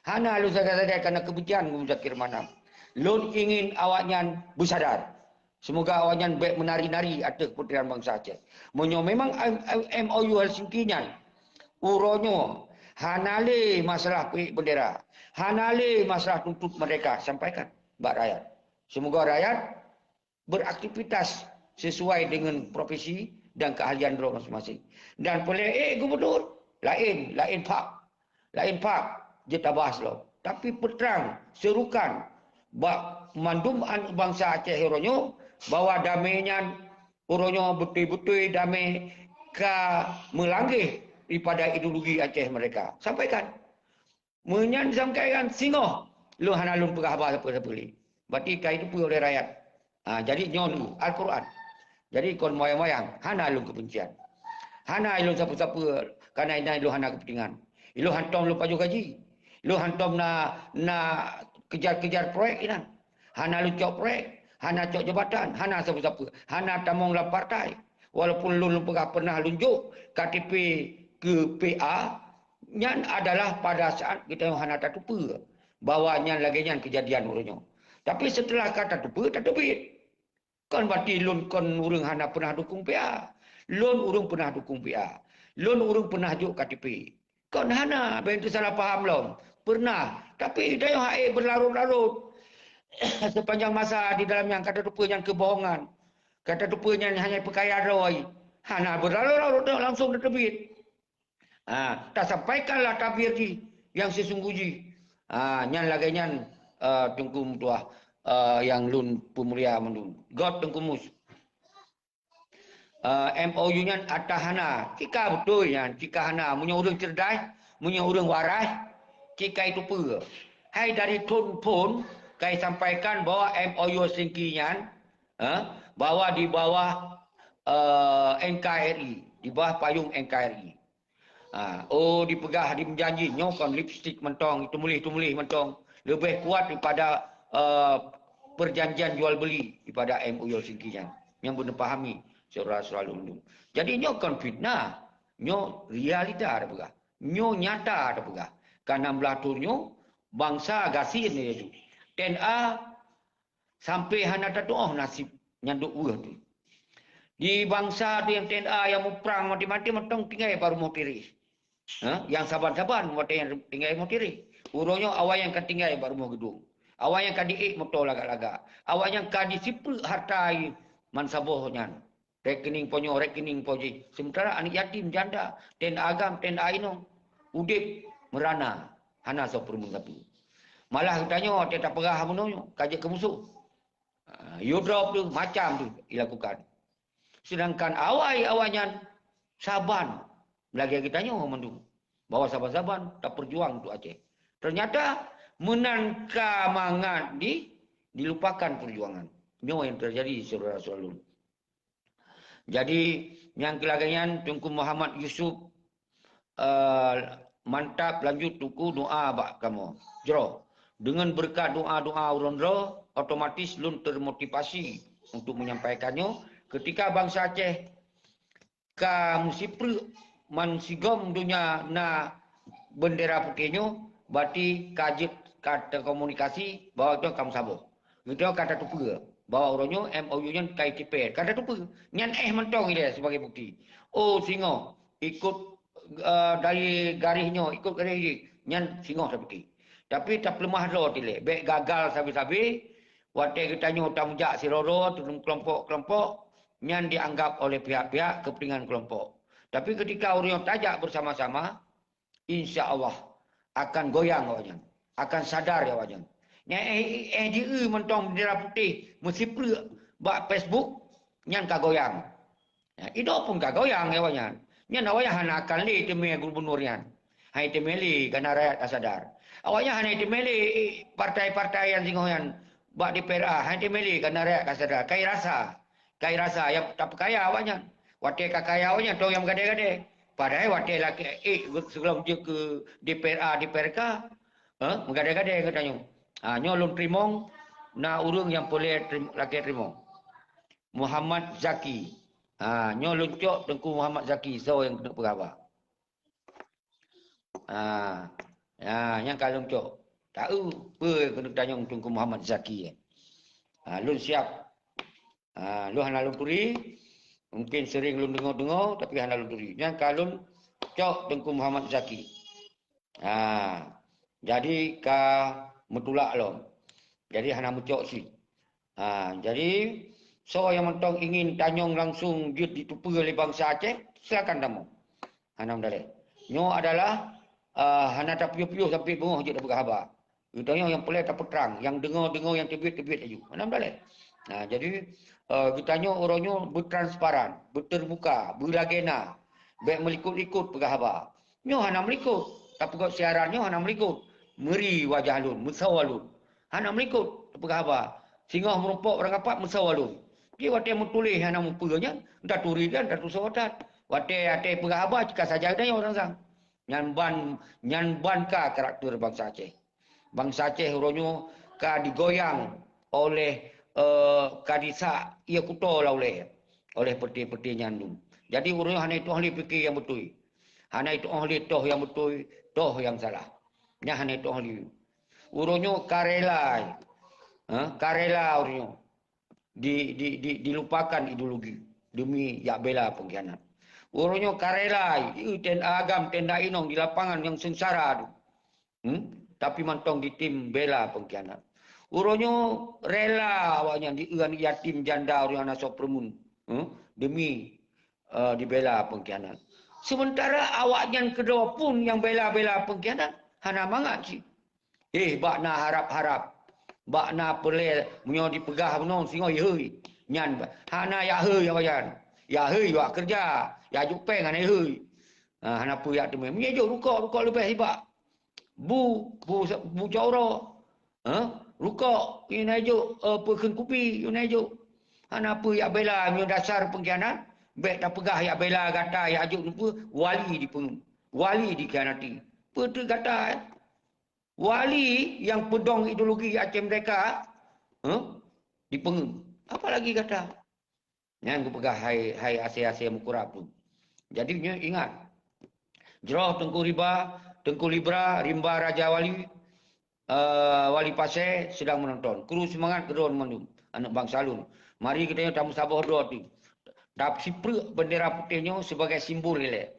Hana lun sagai-sagai karena kebencian ke Muzakir Manap. Lun ingin awaknya bersadar. Semoga awaknya baik menari-nari atas putera bangsa Aceh. Menyo memang MOU Helsinki-nya. Uronyo. Hanale masalah puik bendera. Hanale masalah tuntut mereka. Sampaikan. Bak rakyat. Semoga rakyat beraktivitas sesuai dengan profesi dan keahlian mereka masing-masing. Dan boleh gubernur. Lain pak. Lain pak. Dia tak bahas loh. Tapi peterang. Serukan. Bak mandum bangsa Aceh uronyo. Bahawa damainya uronyo betul-betul damai ka melangih daripada ideologi Aceh mereka. Sampaikan. Menyan sampaikan singoh. Lu hana lun pegah apa-apa beli. Berarti kaya itu pun oleh rakyat. Jadi nyon Al-Quran. Jadi kon moyang-moyang. Hana lun kebencian. Hana ilun siapa-siapa. Karena ini lu hana kepentingan. Lu hantom lu paju gaji. Lu hantom na kejar-kejar proyek ini. Hana lu cok proyek. Hana cok jabatan, hana siapa-siapa. Hana tamong la partai. Walaupun lu pernah lunjuk KTP ke PA, nyan adalah pada saat kita hana tak tupa. Bahawa nyan lagi nyan kejadian urutnya. Tapi setelah kata tupa, tak tupit. Kan berarti lun kon urung hana pernah dukung PA. Lun urung pernah dukung PA. Lun urung pernah juk KTP. Kon hana, bentuk salah faham lom. Pernah. Tapi dia yang berlarut-larut. Sepanjang masa di dalam yang kata rupanya kebohongan. Kata rupanya hanya perkaya roy. Hana berlalu langsung terbit. Tak sampaikanlah tabir di yang sesungguhnya. Nyan lagi nyan tungkum tuah yang lun pemulia mendun. God tungkumus. MOU nyan atahana. Kika betul nyan. Kika hana. Munya orang cerdas. Munya orang waras. Kika itu apa? Hai dari tun pun. Kai sampaikan bahwa MOU singki nyan. Bahwa di bawah NKRI. Di bawah payung NKRI. Dipegah, dimenjanji nyokon lipstick mentong, itu mulih mentong. Lebih kuat daripada perjanjian jual beli daripada MOU singkian. Yang benar pahami saudara selalu undung. Jadi nyokon fitnah, nyok realita ada pegah. Nyok nyata ada pegah. Karena melaturnya bangsa gasin dia tu. TNA sampai hana doa nasib nyanduk uah tu. Di bangsa tu yang TNA yang mau perang mati-mati mentong tinggal baru mau tiris. Yang saban-saban mata yang tinggal mau tiri. Urungnya awak yang kan tinggal baru mau gedung. Awak yang kan diik motor lagak-lagak. Awak yang kan disipul hartai mansabohnya. Rekening ponyo, rekening poji. Sementara anak yatim janda ten agam ten aino udip merana hana so permun tapi. Malah katanya dia tak perah menonyo kajak ke musuh. You drop tu macam tu dilakukan. Sedangkan awaknya saban lagi kita tanya mendung bahawa saban-saban tak perjuang untuk Aceh. Ternyata menangka mangat dilupakan perjuangan. Ini yang terjadi saudara-saudara. Jadi yang kelagaian Tunku Muhammad Yusuf mantap lanjut tuku doa bak kamu. Jero dengan berkat doa-doa urun-ro otomatis lun termotivasi untuk menyampaikannya ketika bangsa Aceh ka musipru man sigom dunia na bendera putihnya berarti kajib kata komunikasi bahwa itu kamu sabar. Itu kata tupu bahwa orangnya MOU-nya kai tipe. Kata tupu nyan mentong dia sebagai bukti. Singo ikut dari garisnya ikut garis nyan singo seperti. Tapi tak lemah lo tile. Baik gagal sabi-sabi wate kitanya utamujak siroro turun kelompok-kelompok nyan dianggap oleh pihak-pihak kepentingan kelompok. Tapi ketika orang tajak bersama-sama, insya Allah akan goyang awaknya, akan sadar ya awaknya. Dia mentong bendera putih, mesti bak Facebook, nyan kagoyang. Itu pun kagoyang ya awaknya. Nyan awaknya hana akan li teme gubernur nyan. Hai temeli karena rakyat sadar. Awaknya hana temeli partai-partai yang singoyan bak di PRA, hai temeli karena rakyat sadar. Kai rasa yang tak perkaya awaknya. Wate kakayaunya tu yang gede-gede. Padahal wate laki sebelum dia ke DPRA, DPRK, gede-gede katanya. Nyolong trimong, na urung yang boleh laki trimong. Muhammad Zaki. Nyolong cok Tengku Muhammad Zaki. So yang kena berapa? Yang kalung cok. Tahu apa kena tanya Tengku Muhammad Zaki. Lun siap. Lu hana lun puri. Mungkin sering lu dengar-dengar tapi hana lu duri. Yang kalun cok Tengku Muhammad Zaki. Jadi ka metulak lo. Jadi hana mucok si. Jadi so yang mentong ingin tanyong langsung dia ditupu oleh bangsa Aceh, silakan tamu. Hana mendale. Nyo adalah hana tak piu-piu sampai bengah je dah berkhabar. Itanya yang pelai tak peterang, yang dengar-dengar yang tebit-tebit aja. Hana mendale. Jadi kitanya orangnya bertransparan, berterbuka, berlagena, baik melikut-ikut pegahaba. Nyo hana melikut, tapi kau siarannya hana melikut. Meri wajah lun, musawalun. Hana melikut pegahaba. Singgah merumpok orang apa musawalun. Dia wate mutulih hana mupulnya, dah turi dan dah tusawatat. Wate pegahaba jika saja ada yang orang sang. Nyan ban ka karakter bangsa Aceh. Bangsa Aceh orangnya ka digoyang oleh kadisa ia kuto lah oleh peti-peti nyandung. Jadi urusnya hanya itu ahli fikir yang betul. Hanya itu ahli toh yang betul, toh yang salah. Nya hanya itu ahli. Urusnya karela. Karela urusnya. Dilupakan ideologi demi yak bela pengkhianat. Urusnya karela, tenda agam, tenda inong di lapangan yang sengsara tu. Tapi mantong di tim bela pengkhianat. Urunyo rela awaknya di yatim janda orang anak permun demi dibela pengkhianat. Sementara awak yang kedua pun yang bela-bela pengkhianat, hana mangat si. Bak na harap-harap. Bak na pelai menyo dipegah benon singo yehoi. Nyan hana ya heu ya bayan. Ya heu ya kerja. Ya jupeng ana heu. Hana pu ya teme. Menyejuk ruka lebih hebat. Bu jawro. Ruka inajuk pekun kupi inajuk. Hana pu ya bela menyo dasar pengkhianat. Bek tak pegah ya bela kata ya ajuk lupa wali dipengun. Wali dikhianati. Betul kata wali yang pedong ideologi Aceh mereka dipengun. Apa lagi kata? Yang aku pegah hai Asia mukurab tu. Jadi ingat. Jeroh Tengku Libra, Rimba Raja Wali, Wali Pasir sedang menonton. Kru semangat kedua mandum. Anak bangsa Lun. Mari kita tamu sabah dua tu. Dap sipre bendera putihnya sebagai simbol ile.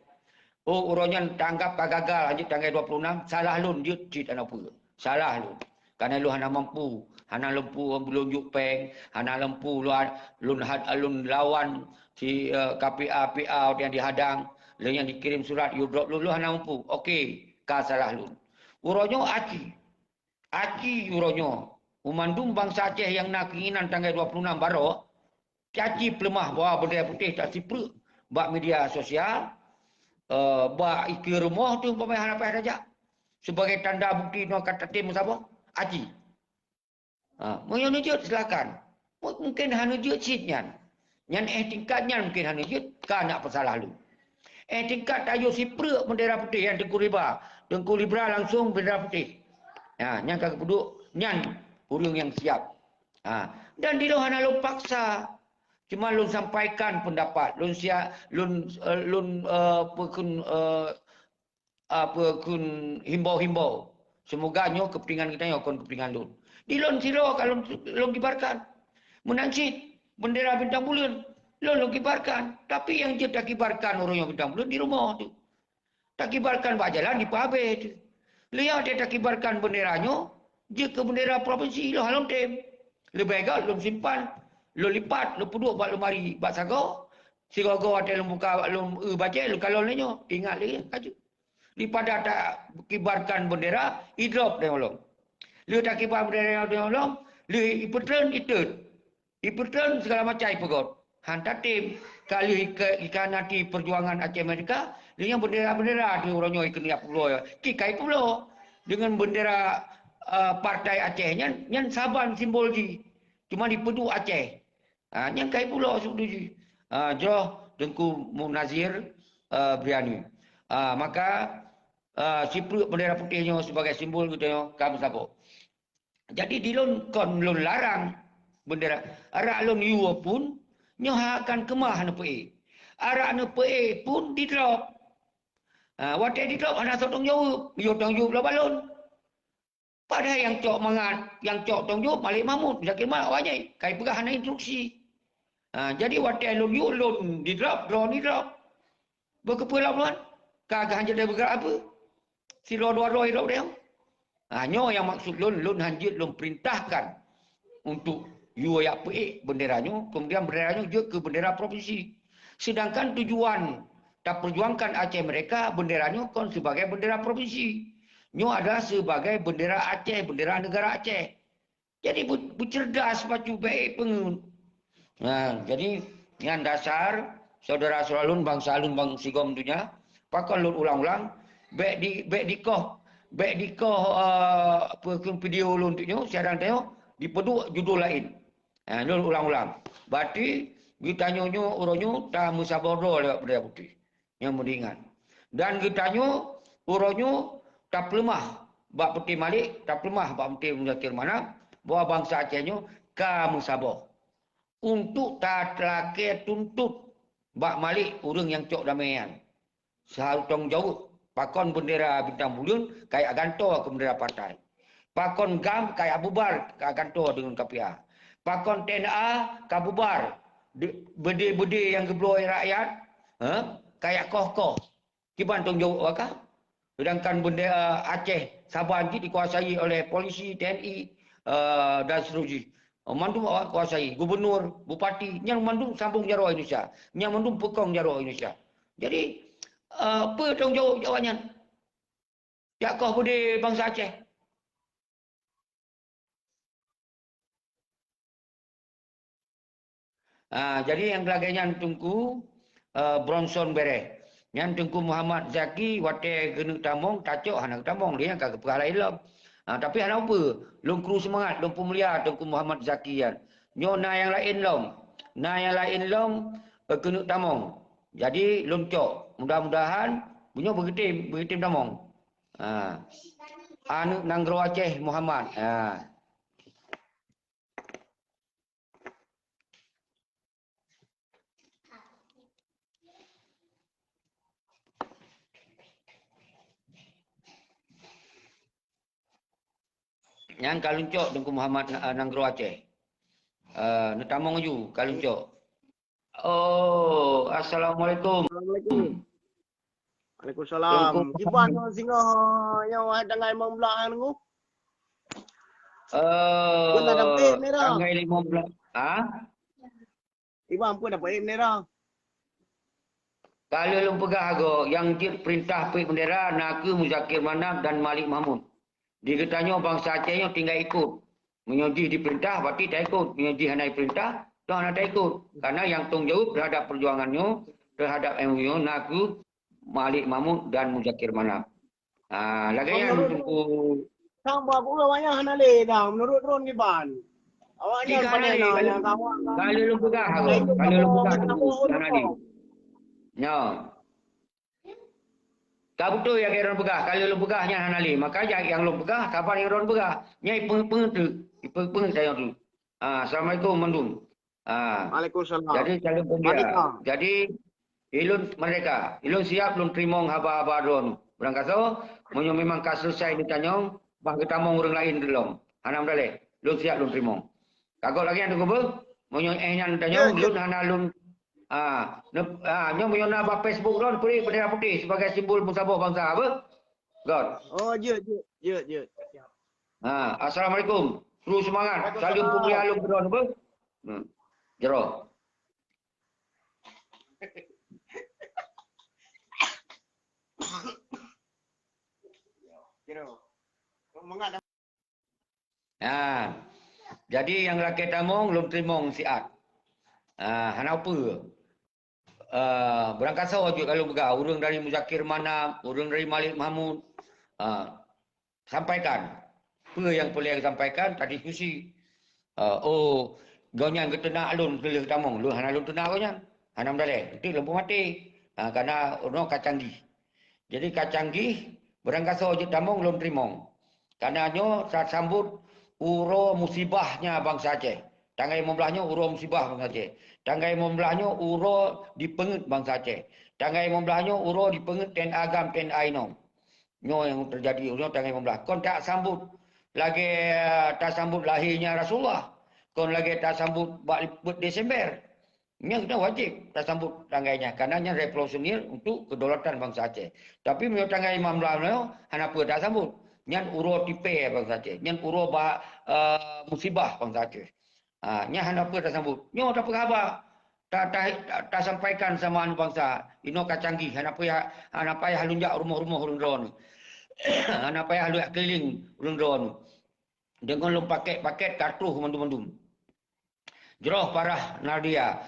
Urangnya tanggap gagal lanjut tanggal 26 salah Lun dia cit anak apa. Salah Lun. Karena lu hana mampu, hana lempu belum jupeng, hana lempu lun lawan si KPA PA yang dihadang, lu yang dikirim surat you drop lu hana mampu. Okey, ka salah Lun. Urangnya Aci urangnya. Umandum bangsa Aceh yang nak keinginan tanggal 26 baru caci pelemah bawa bendera putih tak sipre bak media sosial bak ikir rumah tu pemain harapan raja sebagai tanda bukti no kata tim siapa aji mau nujut silakan mungkin hanujut sitnya yang tingkatnya mungkin hanujut kan nak pesalah lu tingkat ayo sipre bendera putih yang Tengku Libra langsung bendera putih yang kagak peduk nyan urang yang siap dan di lohana lu paksa. Cuma lun sampaikan pendapat, lun pekun himbau-himbau. Semoganya kepentingan kita yang akan kepentingan lun. Di lun silo kalau lun kibarkan. Menancit bendera bintang bulan. Lun kibarkan. Tapi yang dia tak kibarkan orang yang bintang bulan di rumah tu. Tak kibarkan bak jalan di pabe tu. Lihat dia tak kibarkan benderanya, dia ke bendera provinsi lo halon tem. Lebih baik lun simpan. Lu lipat, lu puduk buat lemari, buat sago. Si gogo ada lu buka, lu baca, lu kalau lenyo, ingat lagi, kaju. Daripada tak kibarkan bendera, idrop dia ulung. Lu tak kibar bendera dia ulung, lu ipetren itut. Ipetren segala macam ipegot. Hantar tim, kali ikan nanti perjuangan Aceh Amerika, dengan bendera-bendera tu orangnya ikan niap pulau. Kikai pulau. Dengan bendera partai Acehnya, yang saban simbol ji. Cuma di Pedu Aceh. Yang kai pulau sebenarnya. Joh Tengku Munazir Briani. Maka sipre bendera putihnya sebagai simbol kita kamu sabo. Jadi di lon larang bendera. Arak lon yuwa pun nyoh akan kemah NPA. Arak NPA pun di drop. Waktu di drop anak sotong jawab. Yo tong jawab lah balon. Padahal yang cok mangat, yang cok tong jawab Malik Mahmud. Zakir Mak wajai. Kai pegah hana instruksi. Jadi waktu lon yu lon di drop, drone di drop. Berkepala pelan. Kagak hanjir dia bergerak apa. Si dua-dua hidup dia. Hanya yang maksud lon hanjir lon perintahkan untuk yu ayak peik benderanya. Kemudian benderanya juga ke bendera provinsi. Sedangkan tujuan tak perjuangkan Aceh mereka, benderanya kon sebagai bendera provinsi. Nyo adalah sebagai bendera Aceh, bendera negara Aceh. Jadi bercerdas pacu baik pengun. Jadi yang dasar saudara-saudara lun bangsa lun bang sigom dunia, pakon lun ulang-ulang baik di koh video lun tu nyo siaran tengok di peduk judul lain. Lun ulang-ulang. Berarti kita nyo uronyo tak musabodo lewat bendera putih. Yang mendingan. Dan kita nyo uronyo tak pelemah bak putih Malik, tak pelemah bak putih Zakir mana, bahawa bangsa Acehnya kamu sabar. Untuk tak telakir tuntut bak Malik urang yang cok damaian. Seharus tanggung jawab. Pakon bendera bintang bulan kayak gantor ke bendera partai. Pakon GAM kayak bubar kayak gantor dengan KPA. Pakon TNA kayak bubar. Bede-bede yang gebloi rakyat kayak koh-koh. Kiban tanggung jawab wakah? Sedangkan bendera Aceh Sabah ini dikuasai oleh polisi, TNI dan seterusnya. Mandum awak kuasai, gubernur, bupati, yang mandum sambung jaro Indonesia, yang mandum pekong jaro Indonesia. Jadi apa tanggung jawabnya? Ya kau budi bangsa Aceh. Jadi yang belagainya tungku Bronson Bere. Yang tungku Muhammad Zaki wate genu tamong tacok hanak tamong dia kagak perkara ilmu. Tapi ana apa? Lung kru semangat, lung pemulia tungku Muhammad Zaki yan. Nyo na yang lain lom. Na yang lain lom genu tamong. Jadi lung cok. Mudah-mudahan bunyo begitim tamong. Anu Nanggro Aceh Muhammad. Yang kaluncok dengku Muhammad Nanggro Aceh. Netamong ju kaluncok. Oh, assalamualaikum. Assalamualaikum. Waalaikumsalam. Kiban no singo yang ada ngai membelahan ku. Pun tak dapat ni dah. Tanggal 15. Iban pun dapat ni dah. Kalau lu pegah go yang perintah pergi bendera Naku Muzakir Manap dan Malik Mahmud. Dikatanya bangsa Aceh yang tinggal ikut. Menyuji diperintah, berarti tak ikut. Menyuji hanai perintah, tak nak ikut. Karena yang tanggungjawab terhadap perjuangannya, terhadap MUU, Naku, Malik Mahmud dan Muzakir Manap. Lagi yang tunggu. Sampai aku banyak hanale dah. Menurut Ron Kiban. Awaknya pandai nak yang kawan. Kalau lu pegah go. Kalau lu pegah tunggu. Hanali. Ya. Kau betul yang orang pegah. Kalau lu pegahnya Hanali. Maka yang lu pegah, kapan yang orang pegah? Nyai peng saya tu. Assalamualaikum Mandum. Waalaikumsalam. Jadi kalau dia. Jadi ilun mereka. Ilun siap lun trimong haba-haba ron. Berangkaso, menyo memang kas selesai ditanya, bah kita mau orang lain belum. Hanam dale. Lun siap lun trimong. Kagok lagi yang tunggu menyo nyan tanya lun hana lun nyo menyo na ba Facebook ron peri bendera putih sebagai simbol musabah bangsa apa? God. Oh, je. Assalamualaikum. Terus semangat. Salam pemulia alum kedua apa? Jero. Jadi yang rakyat tamong belum terimong siat. Hana apa? Berangkat sahaja kalau begah. Urang dari Muzakir Manap, urang dari Malik Mahmud. Sampaikan. Apa yang boleh sampaikan? Tadi diskusi. Gaunya kita nak alun kelih tamong. Lu hana alun tenang gaunya. Hana mendalai. Itu lempu mati. Karena orang kacanggih. Jadi kacanggih. Berangkat sahaja tamong belum terimong. Karena saat sambut uro musibahnya bangsa Aceh. Tanggai memblahnya uro musibah bangsa Aceh. Tanggai memblahnya uro dipenget bangsa Aceh. Tanggai memblahnya uro dipenget ten agam ten ainom. Nyo yang terjadi nyo tanggai membelah. Kon tak sambut lagi tak sambut lahirnya Rasulullah. Kon lagi tak sambut Desember. Nya kita wajib tak sambut tanggainya karena nya revolusioner untuk kedaulatan bangsa Aceh. Tapi menyo tanggai membelah hana apa tak sambut. Nyan uro tipe bangsa Aceh. Nyan uro musibah bangsa Aceh. Nya hana apa tak sambut. Nyo tak apa tak sampaikan sama anu bangsa. Ino kacanggih hana apa ya halunjak rumah-rumah ulun ron. Hana apa ya halunjak keliling ulun ron. Dengan lu paket kartuh mandum-mandum. Jeroh parah Nadia,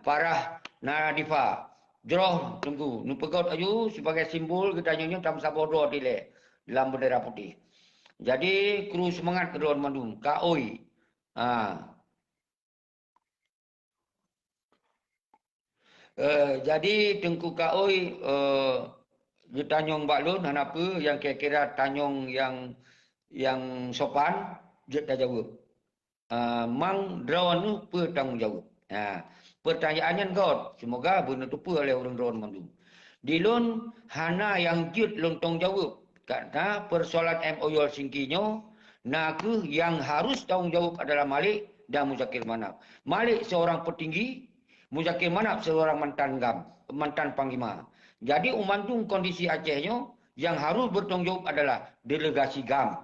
parah Nadifa. Jeroh tunggu, nu pegot aju sebagai simbol kita nyanyi tam sabodo dile dalam bendera putih. Jadi kru semangat kedua mandum, kaoi. Jadi tengku kaoi di Tanjung Baklun apa yang kira-kira Tanjung yang sopan dia tak jawab. Mang drone tu bertanggungjawab. Pertanyaannya kau, semoga benutupi oleh orang drone mandum. Di lun hana yang jut lun tanggungjawab karena persoalan MOU Helsinki-nya naku yang harus tanggungjawab adalah Malik dan Muzakir Manap. Malik seorang petinggi, Muzakir Manap seorang mantan panglima. Jadi umandung kondisi Acehnya yang harus bertanggungjawab adalah delegasi GAM.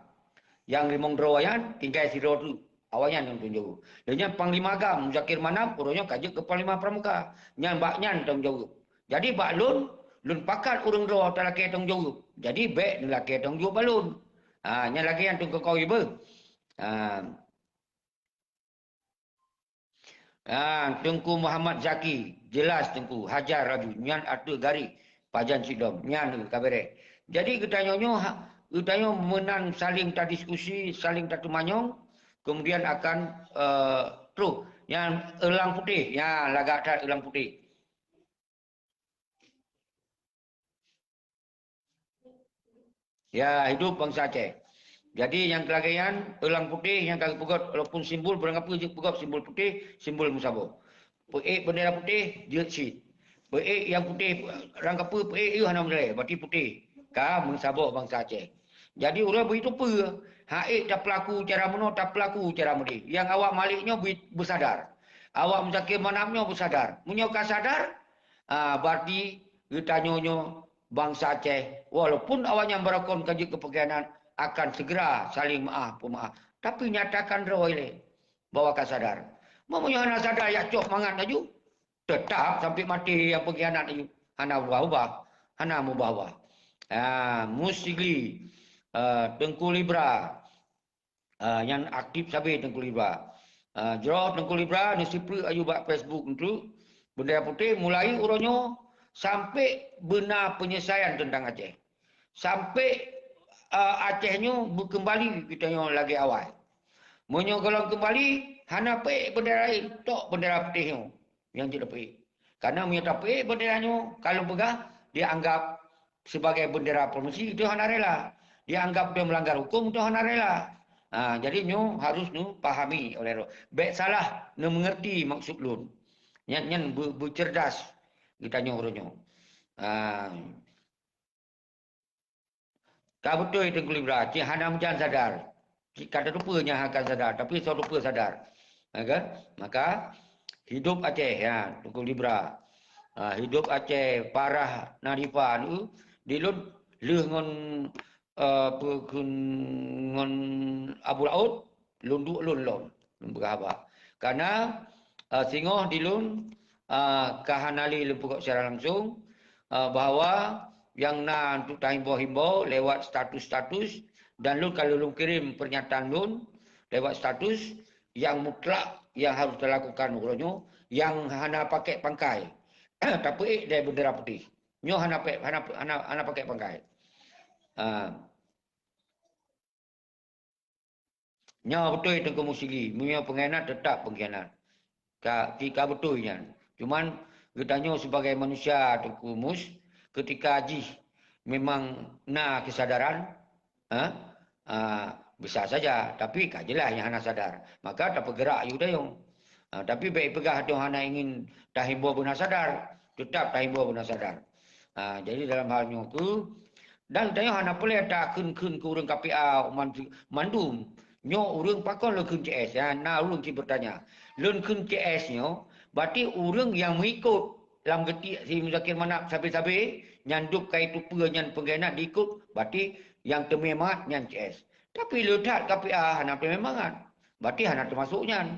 Yang limong drawayan tinggal si rodu Awanyan yang tanggungjawab. Dan Panglima Agam Zakir Manap urangnya kaji ke Panglima Pramuka. Nyan baknyan tanggungjawab. Jadi bak lun pakat urang ro talaki tanggungjawab. Jadi bek laki tanggungjawab balun. Nyan laki yang tunggu kau ibu. Tengku Muhammad Zaki, jelas Tengku, Hajar Rabi, nyan atu gari, Pajan Sidom, nyan kabere. Jadi kita menang saling tak diskusi, saling tak tumanyong, kemudian akan terus yang elang putih, ya lagak tak elang putih. Ya, hidup bangsa Aceh. Jadi yang kelagaian, elang putih yang kaki pegot, walaupun simbol, berapa je pegot simbol putih, simbol musabah. Peik bendera putih, dia sit. Peik yang putih, rangka apa, peik itu hana mulai, berarti putih. Musabah bangsa Aceh. Jadi orang begitu apa? Haik tak pelaku cara mana, tak pelaku cara mana. Yang awak maliknya bersadar. Awak menzakir manamnya bersadar. Menyokah sadar, berarti kita nyonyo bangsa Aceh. Walaupun awaknya berakon kaji kepeganan, akan segera saling maaf pemaaf. Tapi nyatakan rawai bawa sadar. Mamanya hana sadar ya cok mangan aju. Tetap sampai mati yang pengkhianat aju. Hana ubah-ubah. Hana mubah-ubah. Musili. Tengku Libra. Yang aktif sabi Tengku Libra. Jero Tengku Libra. Nasipri aju buat Facebook untuk. Bendera putih mulai uronyo. Sampai benar penyelesaian tentang Aceh. Sampai Acehnya kembali kita yang lagi awal. Monyo kalau kembali, hana pe bendera lain, tok bendera putihnya yang tidak pe. Karena menyata pe benderanya kalau pegah dia anggap sebagai bendera promosi itu hana rela. Dia anggap dia melanggar hukum itu hana rela. Jadi nyo harus nyo pahami oleh roh. Baik salah nyo mengerti maksud lun. Nyan bercerdas kita nyo orangnya. Kau betul itu Libra. Cik Hana macam sadar. Kata rupanya akan sadar. Tapi so rupa sadar. Maka hidup Aceh. Ya, Tengku Libra. Hidup Aceh. Parah Narifa. Dilun lengon ngon Abu Laut. Lunduk lun. Berkhabar. Karena singoh dilun kahanali lempukak secara langsung. Bahawa yang untuk himbau lewat status-status dan lu kalau lu kirim pernyataan lu lewat status yang mutlak yang harus dilakukan uronyo yang hana pakai pangkai tapi dari bendera putih nyo hana pakai pangkai nyo betul Tengku Musili punya pengkhianat tetap pengkhianat jika betulnya cuman kita sebagai manusia Tengku Mus ketika haji memang kesadaran bisa saja tapi kajilah yang hana sadar maka tak bergerak juga yang tapi baik pegah tu hana ingin tahimbo benar sadar tetap tahimbo benar sadar jadi dalam halnya tu dan tanya hana boleh tak kun ke urang KPA mandum nyo urang pakon le kun CS urang ki bertanya lun kun CS nyo berarti urang yang mengikut dalam getik si Muzakir Manap sabi-sabi nyanduk kai tupa nyan pengkhianat diikut berarti yang termemangat nyan CS. Tapi letak KPA hana termemangat. Berarti hana termasuknya.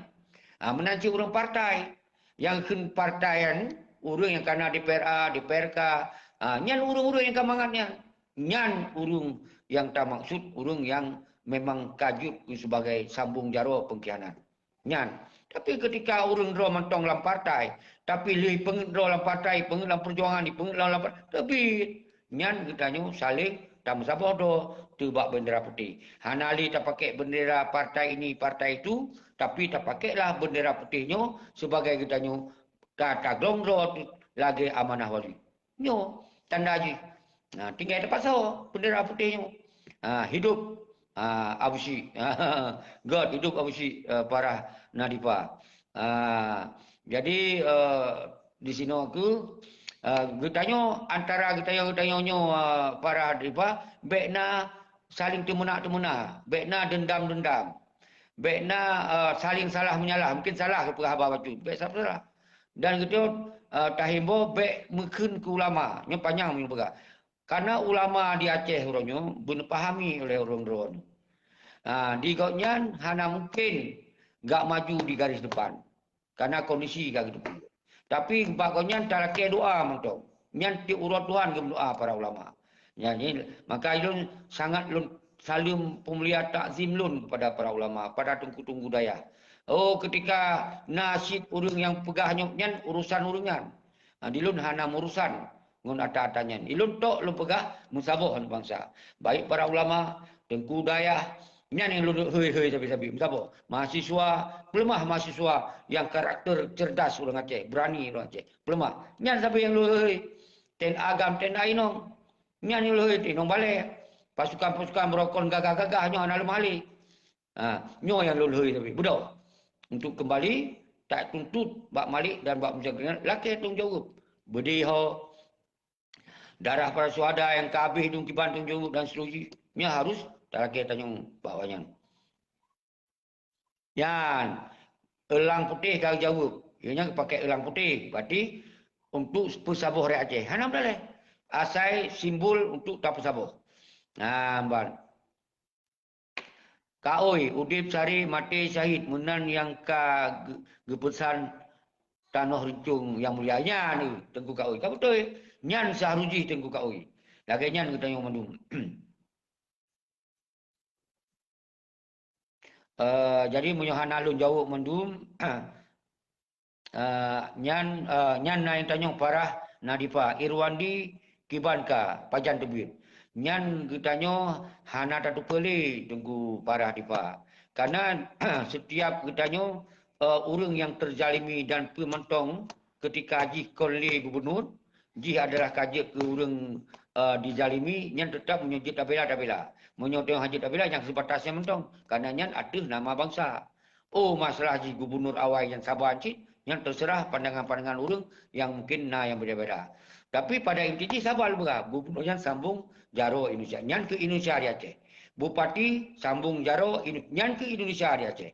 Menanci urang partai yang ken partaian urang yang kena di PRA, di PRK, nyan urang-urang yang kemangatnya. Nyan urang yang tak maksud urang yang memang kajut sebagai sambung jaro pengkhianat. Nyan. Tapi ketika urang draw mentong dalam partai, tapi lih pengendraw dalam partai, pengen dalam perjuangan di pengen dalam partai, tapi nyan kitanya saling tak musabah tebak bendera putih. Hanali tak pakai bendera partai ini, partai itu, tapi tak pakailah bendera putihnya sebagai kitanya kata glongdro lagi amanah wali. Nyo, tanda haji. Tinggal dapat sah bendera putihnya. Hidup Abu Syik. God hidup Abu Syik para Nadifa. Jadi di sini aku getanya antara getanya para Nadifa bekna saling temuna, bekna dendam. Bekna saling salah menyalah, mungkin salah ke perhaba baju. Bek salah. Dan gitu tahimbo bek mungkin ke ulama, nya panjang punya karena ulama di Aceh orangnya benar pahami oleh orang-orang. Di Godnyan hana mungkin gak maju di garis depan. Karena kondisi gak gitu. Tapi bagusnya tak laki doa mentong. Nyan ti urut Tuhan ke doa para ulama. Jadi maka ilun sangat lun salim pemulia takzim lun kepada para ulama, pada tunggu-tunggu daya. Oh ketika nasib urang yang pegahnya nyan urusan urungan. Dilun hana urusan ngun ata-atanya. Ilun tok lu pegah musabah bangsa. Baik para ulama, tengku daya, nyan yang lu hei sabi-sabi musabah. Mahasiswa, pelemah mahasiswa yang karakter cerdas orang Aceh, berani orang Aceh. Pelemah. Nyan sabi yang lu hei. Ten agam ten ainong. Nyan yang lu hei tenong balik. Pasukan-pasukan berokon gagah-gagah nyo ana lumali. Nyo yang lu hei sabi. Budak. Untuk kembali tak tuntut bak malik dan bak menjaga laki tanggungjawab. Bediho darah para syuhada yang kabeh hidung kiban tanggungjawab dan seterusnya harus tak laki tanya bawahnya. Yan elang putih kau jawab. Ianya pakai elang putih. Berarti untuk pesabuh rakyat Aceh. Hanam boleh. Asai simbol untuk tak pesabuh. Ban. Kaoi, udip sari mati syahid menan yang ka gepesan tanah rincung yang mulianya ni Tengku Kaoi. Kau betul. Nyan sahruji Tengku Kaoi. Lagi nyan kita yang mandum. Jadi munyohan alun jauh mandum. Nyan na yang tanya parah Nadifa Irwandi Kibanka Pajan Tebin. Nyan kitanya hana tatu peli tunggu parah dipa. Karena setiap kitanya orang yang terzalimi dan pementong ketika ji kolli gubernur, ji adalah kaji ke orang dizalimi, nyan tetap menyujud tabela. Menyujud hajat tabela yang sebatasnya mentong. Karena nyan ada nama bangsa. Oh masalah ji gubernur awal yang sabar cik, yang terserah pandangan-pandangan orang yang mungkin yang berbeza. Tapi pada intinya sabar berapa? Gubernur yang sambung jaro Indonesia. Nyan ke Indonesia di Aceh. Bupati sambung jaro nyan ke Indonesia di Aceh.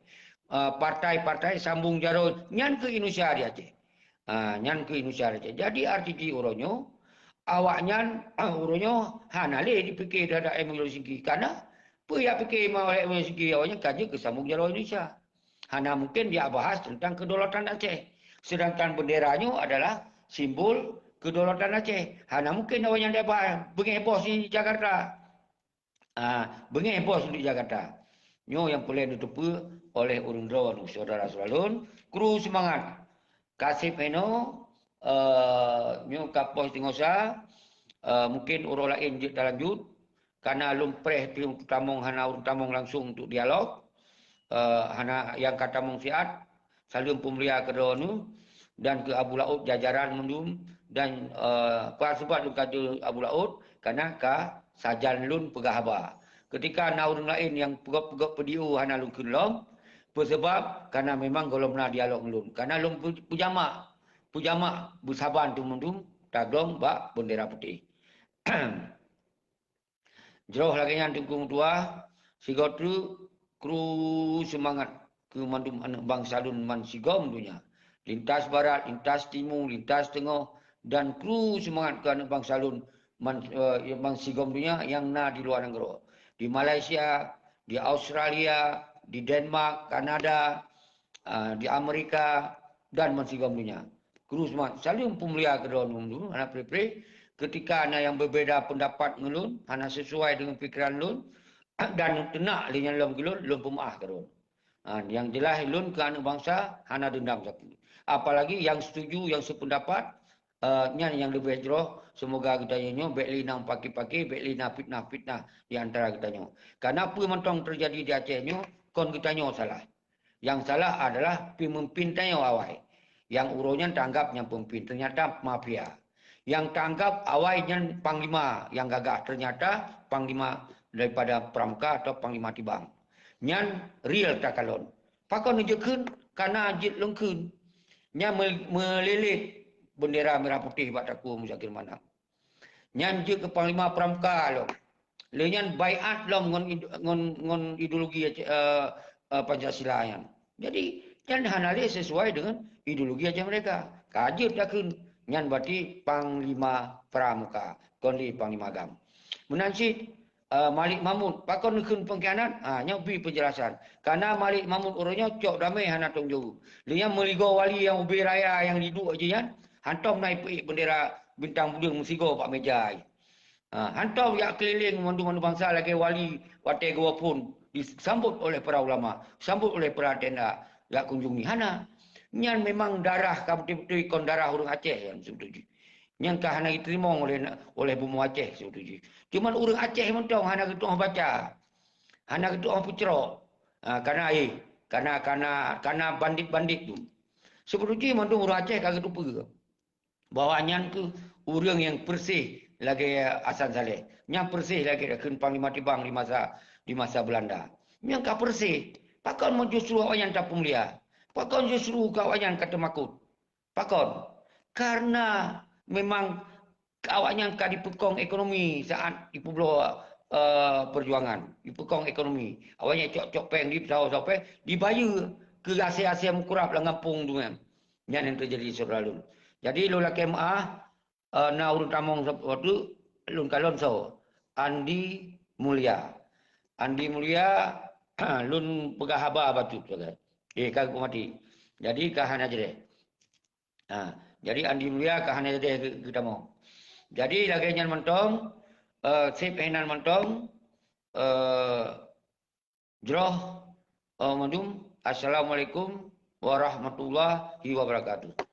Partai-partai sambung jaro nyan ke Indonesia di Aceh. Nyan ke Indonesia di Aceh. Jadi arti uronyo awaknya uronyo hanale dipikir ada Emilio Singki karena apa ya fikir mau Emilio Singki awaknya kaji ke sambung jaro Indonesia. Hana mungkin dia bahas tentang kedaulatan Aceh. Sedangkan benderanya adalah simbol kedaulatan Aceh. Hana mungkin awaknya dia bahas bengepos di Jakarta. Bengepos di Jakarta. Nyo yang boleh ditutupi oleh urun drone saudara Suralun. Kru semangat. Kasih peno nyo kapos tingosa mungkin urang lain je lanjut karena lumpreh tamong hana urang tamong langsung untuk dialog. Hana yang kata mong siat salim pemulia ke Donu dan ke Abu Laut jajaran mendum dan sebab lu kata Abu Laut karena ka sajan lun pegahaba ketika naurun lain yang pegok-pegok pediu hana lun kelom sebab karena memang golom na dialog lun karena lun pujama bersaban tu mendum taglong bak bendera putih. Jeroh lagi yang tunggu tua sigotu kru semangat ke mandum anak bangsa lun man sigom dunia. Lintas barat, lintas timur, lintas tengah dan kru semangat ke anak bangsa lun man sigom dunia yang na di luar negara. Di Malaysia, di Australia, di Denmark, Kanada, di Amerika dan man sigom dunia. Kru semangat saling pemulia ke dalam dulu anak pre ketika anak yang berbeza pendapat ngelun, anak sesuai dengan fikiran lun dan tenak linya lom gelun lom pemaah kerun. Yang jelas lun ke anak bangsa hana dendam sakit. Apalagi yang setuju yang sependapat yang lebih jeroh semoga kita nyo baik lina paki-paki baik lina fitnah di antara kita nyo. Karena apa mentong terjadi di Aceh nyo kon kita nyo salah. Yang salah adalah pemimpin nyo awal. Yang uronya tanggap yang pemimpin ternyata mafia. Yang tanggap awalnya panglima yang gagah ternyata panglima daripada pramuka atau panglima tibang. Nyan real takalon. Pakon nunjukkan karena ajit lengkun. Nyan melilit bendera merah putih bataku Muzakir Manang. Nyan je ke panglima pramuka lo. Lenyan baiat lo ngon ideologi Pancasila yang. Jadi nyan hanale sesuai dengan ideologi aja mereka. Kajir takun nyan berarti panglima pramuka, konli panglima agam. Menansit Malik Mahmud pakon kun pengkhianat nyobi penjelasan karena Malik Mahmud orangnya cok damai hana tong jauh dia meligo wali yang ubi raya yang duduk aja kan hantom naik bendera bintang budung musigo pak meja hantom ya keliling mandu-mandu bangsa lagi wali wate gua pun disambut oleh para ulama sambut oleh para tenda ya kunjungi hana nyan memang darah betul-betul ikon darah orang Aceh yang setuju yang kahana diterima oleh Bumi Aceh setuju. Cuma orang Aceh mentong hana gitu orang baca, hana gitu orang pucero, karena bandit-bandit tu. Seperti mentong orang Aceh kagak lupa bahawa nyan ke orang yang bersih lagi Hasan Saleh, yang bersih lagi ken Panglima Tibang di masa Belanda, yang kah bersih, pakon mau justru awan tak pemulia, pakon justru kawan kata makut, pakon karena memang awaknya angka dipekong ekonomi saat di Pulau Perjuangan, dipekong ekonomi. Awaknya cok-cok peng di pesawat peng dibayar ke Asia-Asia mukurap lah ngampung tu kan. Yang terjadi selalu. Jadi lu laki na urut tamong waktu lun kalonso Andi Mulia. Andi Mulia lun pegahaba batu tu kan. Kagak mati. Jadi kahan aja deh. Jadi Andi Mulia kahan aja deh kita mau. Jadi lagi nyan mentong, sip enan mentong, jroh, mandum. Assalamualaikum warahmatullahi wabarakatuh.